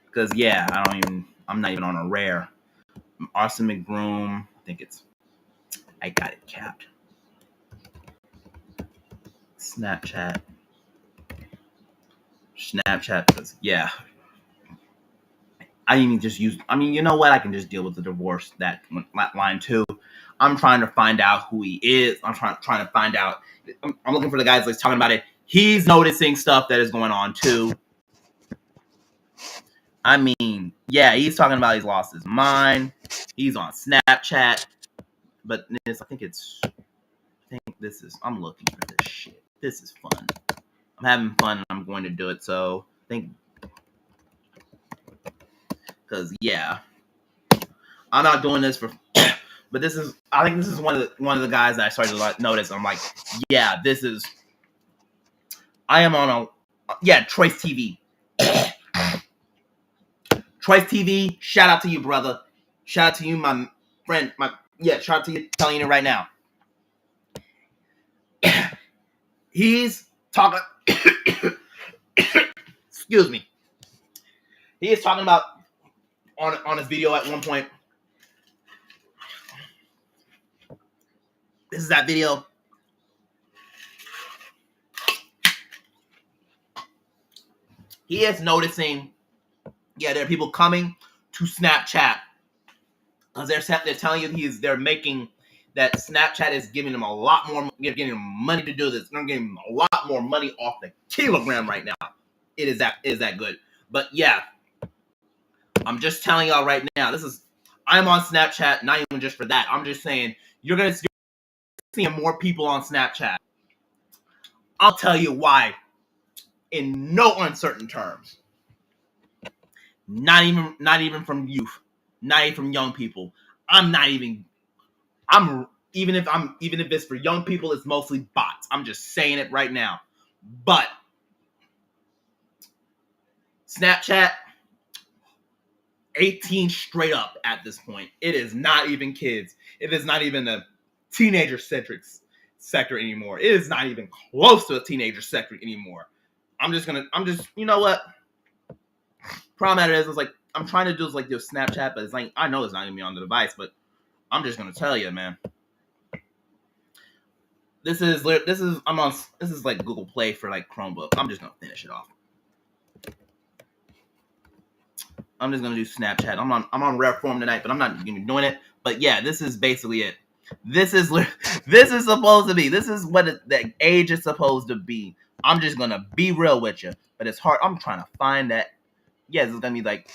Because yeah, I'm not even on a rare. Austin McBroom. I got it capped. Snapchat. Because yeah. You know what? I can just deal with the divorce that line too. I'm trying to find out who he is. I'm trying to find out. I'm looking for the guys that's talking about it. He's noticing stuff that is going on too. I mean, yeah, he's talking about he's lost his mind. He's on Snapchat, but I think this is. I'm looking for this shit. This is fun. I'm having fun, and I'm going to do it. So I think, because yeah, I'm not doing this for. But I think this is one of the guys that I started to notice. I'm like, yeah, I am on Choice TV. Choice TV, shout out to you, brother. Shout out to you, my friend. Shout out to you, telling you right now. He's talking. Excuse me. He is talking about on his video at one point. This is that video. He is noticing, there are people coming to Snapchat because they're telling you they're making that Snapchat is giving them a lot more, giving them money to do this. They're getting a lot more money off the kilogram right now. It is that good. But yeah, I'm just telling y'all right now. I'm on Snapchat, not even just for that. I'm just saying you're gonna see more people on Snapchat. I'll tell you why. In no uncertain terms. Not even from youth. Not even from young people. Even if it's for young people, it's mostly bots. I'm just saying it right now. But Snapchat, 18 straight up at this point. It is not even kids. It is not even a teenager-centric sector anymore. It is not even close to a teenager-centric anymore. You know what? Problem at it is like, I'm trying to do like this Snapchat, but it's like, I know it's not going to be on the device, but I'm just going to tell you, man. This is like Google Play for like Chromebook. I'm just going to finish it off. I'm just going to do Snapchat. I'm on rare form tonight, but I'm not going to be doing it. But yeah, this is basically it. This is supposed to be. This is what the age is supposed to be. I'm just going to be real with you. But it's hard. I'm trying to find that. Yeah, this is going to be like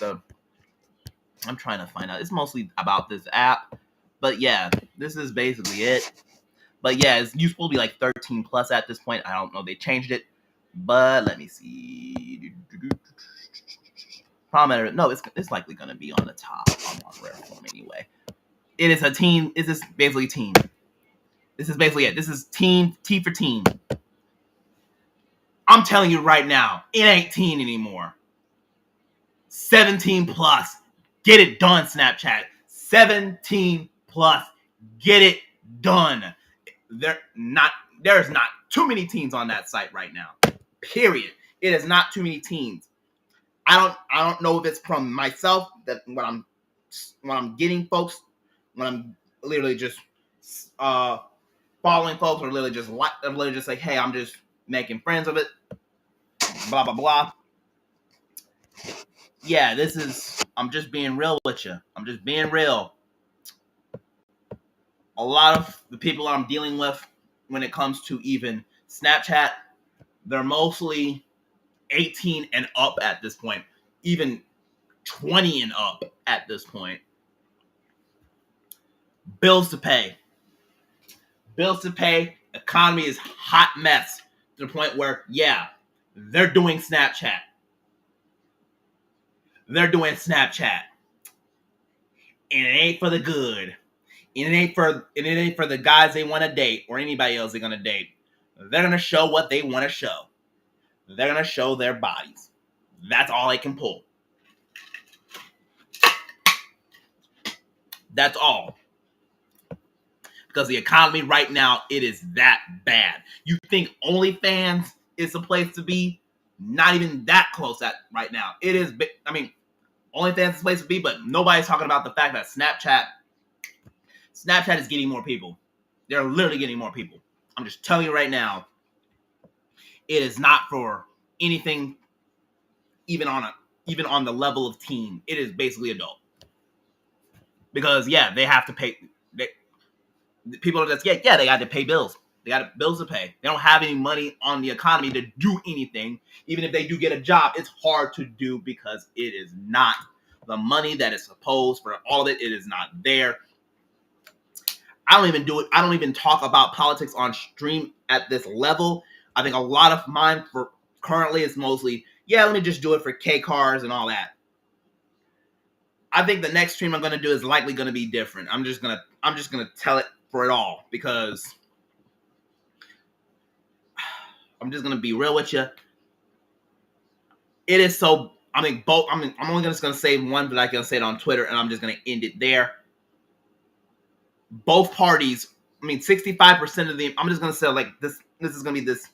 I'm trying to find out. It's mostly about this app. But yeah, this is basically it. But yeah, it's supposed to be like 13 plus at this point. I don't know. They changed it. But let me see. No, it's likely going to be on the top. I'm on rare form anyway. It is a teen. This is basically teen. This is basically it. This is teen. T for teen. I'm telling you right now, it ain't teen anymore. 17 plus. Get it done, Snapchat. 17 plus. Get it done. There's not too many teens on that site right now. Period. It is not too many teens. I don't know if it's from myself that when I'm getting folks, when I'm literally just following folks, or literally just like, hey, I'm just making friends of it. Blah blah blah. Yeah, I'm just being real with you. I'm just being real. A lot of the people I'm dealing with when it comes to even Snapchat, they're mostly 18 and up at this point. Even 20 and up at this point. Bills to pay. Economy is hot mess to the point where, yeah, they're doing Snapchat. and it ain't for the good. And it ain't for the guys they want to date or anybody else they're gonna date. They're gonna show what they want to show. They're gonna show their bodies. That's all they can pull. That's all. Because the economy right now, it is that bad. You think OnlyFans is the place to be? Not even that close at right now. It is. I mean, OnlyFans is the place to be, but nobody's talking about the fact that Snapchat is getting more people. They're literally getting more people. I'm just telling you right now, it is not for anything even on the level of teen. It is basically adult. Because yeah, they have to pay. People are just they got to pay bills. They got bills to pay. They don't have any money on the economy to do anything. Even if they do get a job, it's hard to do because it is not the money that is supposed for all of it. It is not there. I don't even do it. I don't even talk about politics on stream at this level. I think a lot of mine for currently is mostly, let me just do it for K cars and all that. I think the next stream I'm gonna do is likely gonna be different. I'm just gonna tell it for it all because I'm just gonna be real with you. It is so. I mean, both. I'm only just gonna say one, but I can say it on Twitter, and I'm just gonna end it there. Both parties. I mean, 65% of the. I'm just gonna say like this. This is gonna be this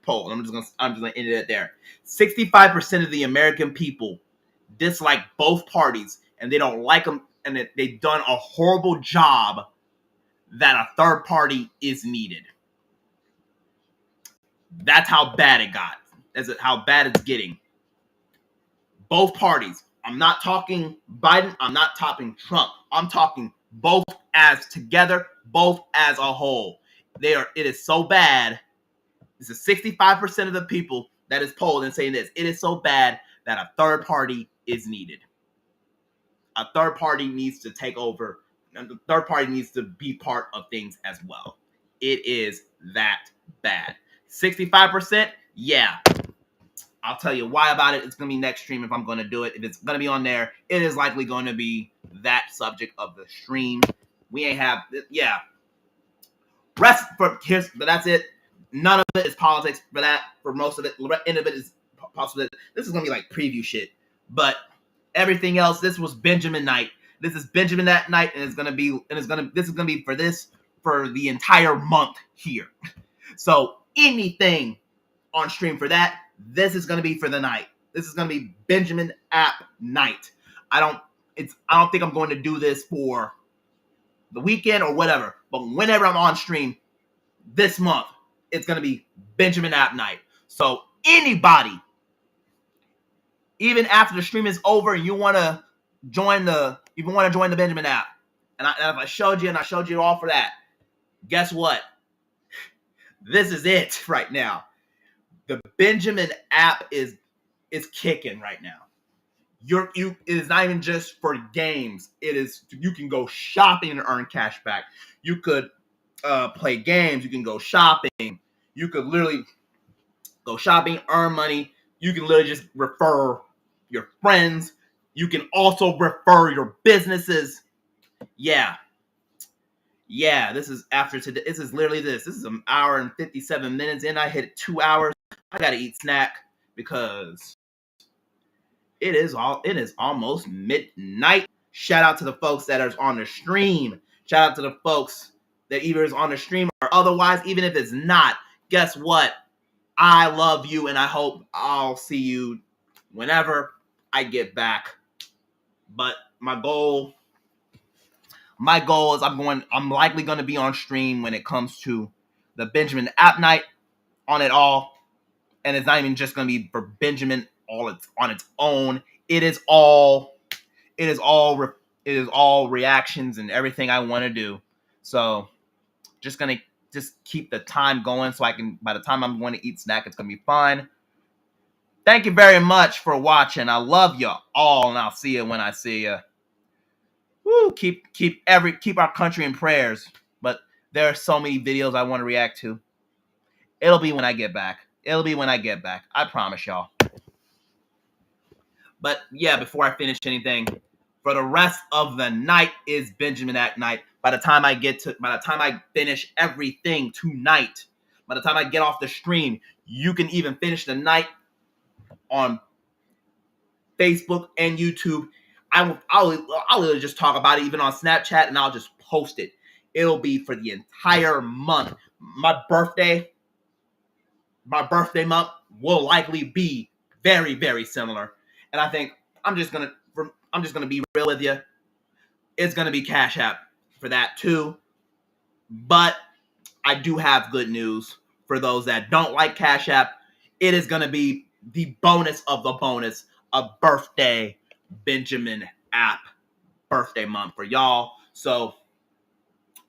poll. I'm just gonna end it there. 65% of the American people dislike both parties, and they don't like them, and that they've done a horrible job. That a third party is needed. That's how bad it got. That's how bad it's getting. Both parties. I'm not talking Biden. I'm not talking Trump. I'm talking both as together, both as a whole. It is so bad. This is 65% of the people that is polled and saying this. It is so bad that a third party is needed. A third party needs to take over. And the third party needs to be part of things as well. It is that bad. 65%? Yeah. I'll tell you why about it. It's going to be next stream if I'm going to do it. If it's going to be on there, it is likely going to be that subject of the stream. We ain't have, but that's it. None of it is politics for that. For most of it, the end of it is possible. This is going to be like preview shit. But everything else, this was Benjamin night. This is Benjamin that night, and this is going to be for the entire month here. So anything on stream for that, this is going to be for the night. This is going to be Benjamin app night. I don't think I'm going to do this for the weekend or whatever, but whenever I'm on stream this month, it's going to be Benjamin app night. So anybody, even after the stream is over and you want to join the Benjamin app, and if I showed you all for that, guess what? This is it right now. The Benjamin app is kicking right now. It is not even just for games. It is, you can go shopping and earn cash back. You could play games. You can go shopping. You could literally go shopping, earn money. You can literally just refer your friends. You can also refer your businesses. Yeah, this is after today. This is literally this. This is an hour and 57 minutes in. I hit 2 hours. I gotta eat snack because it is almost midnight. Shout out to the folks that are on the stream. Shout out to the folks that either is on the stream or otherwise, even if it's not. Guess what? I love you, and I hope I'll see you whenever I get back. But my goal is I'm likely going to be on stream when it comes to the Benjamin app night on it all. And it's not even just going to be for Benjamin on its own. It is all reactions and everything I want to do. So just going to keep the time going so I can, by the time I'm going to eat snack, it's going to be fine. Thank you very much for watching. I love you all, and I'll see you when I see you. Woo, keep our country in prayers. But there are so many videos I want to react to. It'll be when I get back. I promise y'all. But yeah, before I finish anything, For the rest of the night is Benjamin Act night. By the time I finish everything tonight, by the time I get off the stream, you can even finish the night on Facebook and YouTube. I'll just talk about it even on Snapchat, and I'll just post it. It'll be for the entire month. My birthday month will likely be very, very similar. And I think I'm just gonna be real with you. It's gonna be Cash App for that too. But I do have good news for those that don't like Cash App. It is gonna be the bonus of the bonus, a birthday Benjamin App birthday month for y'all. So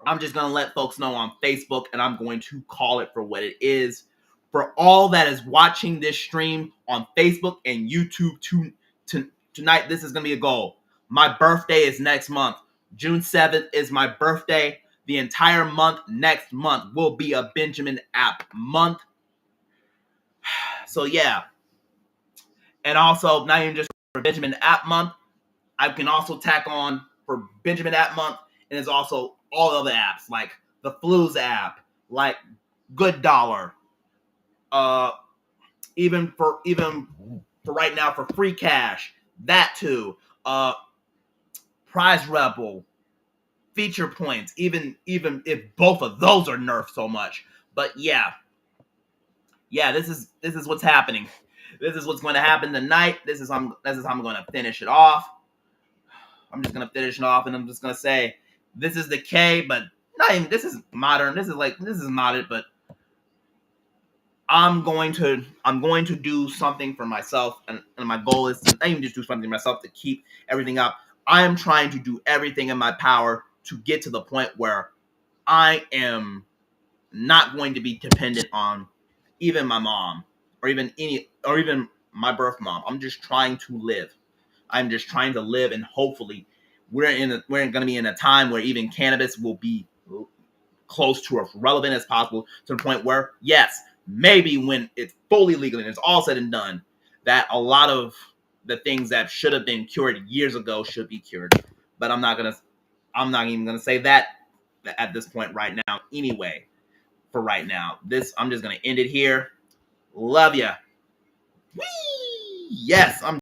I'm just gonna let folks know on Facebook, and I'm going to call it for what it is. For all that is watching this stream on Facebook and YouTube tonight, this is gonna be a goal. My birthday is next month. June 7th is my birthday. The entire month next month will be a Benjamin App month. So yeah. And also, not even just for Benjamin App month, I can also tack on for Benjamin App month, and there's also all other apps like the Fluz app, like GoodDollar, even for right now for free cash, that too, PrizeRebel, FeaturePoints, even if both of those are nerfed so much. But yeah, this is what's happening. This is what's going to happen tonight. This is how I'm going to finish it off. I'm just gonna finish it off, and I'm just gonna say this is the K, but not even. This is modern. This is modded, but I'm going to do something for myself, and my goal is to not even just do something for myself to keep everything up. I am trying to do everything in my power to get to the point where I am not going to be dependent on even my mom or even my birth mom. I'm just trying to live. I'm just trying to live, and hopefully we're going to be in a time where even cannabis will be close to as relevant as possible, to the point where, yes, maybe when it's fully legal and it's all said and done, that a lot of the things that should have been cured years ago should be cured. But I'm not even gonna say that at this point right now. Anyway, for right now, I'm just gonna end it here. Love ya. Whee! Yes, I'm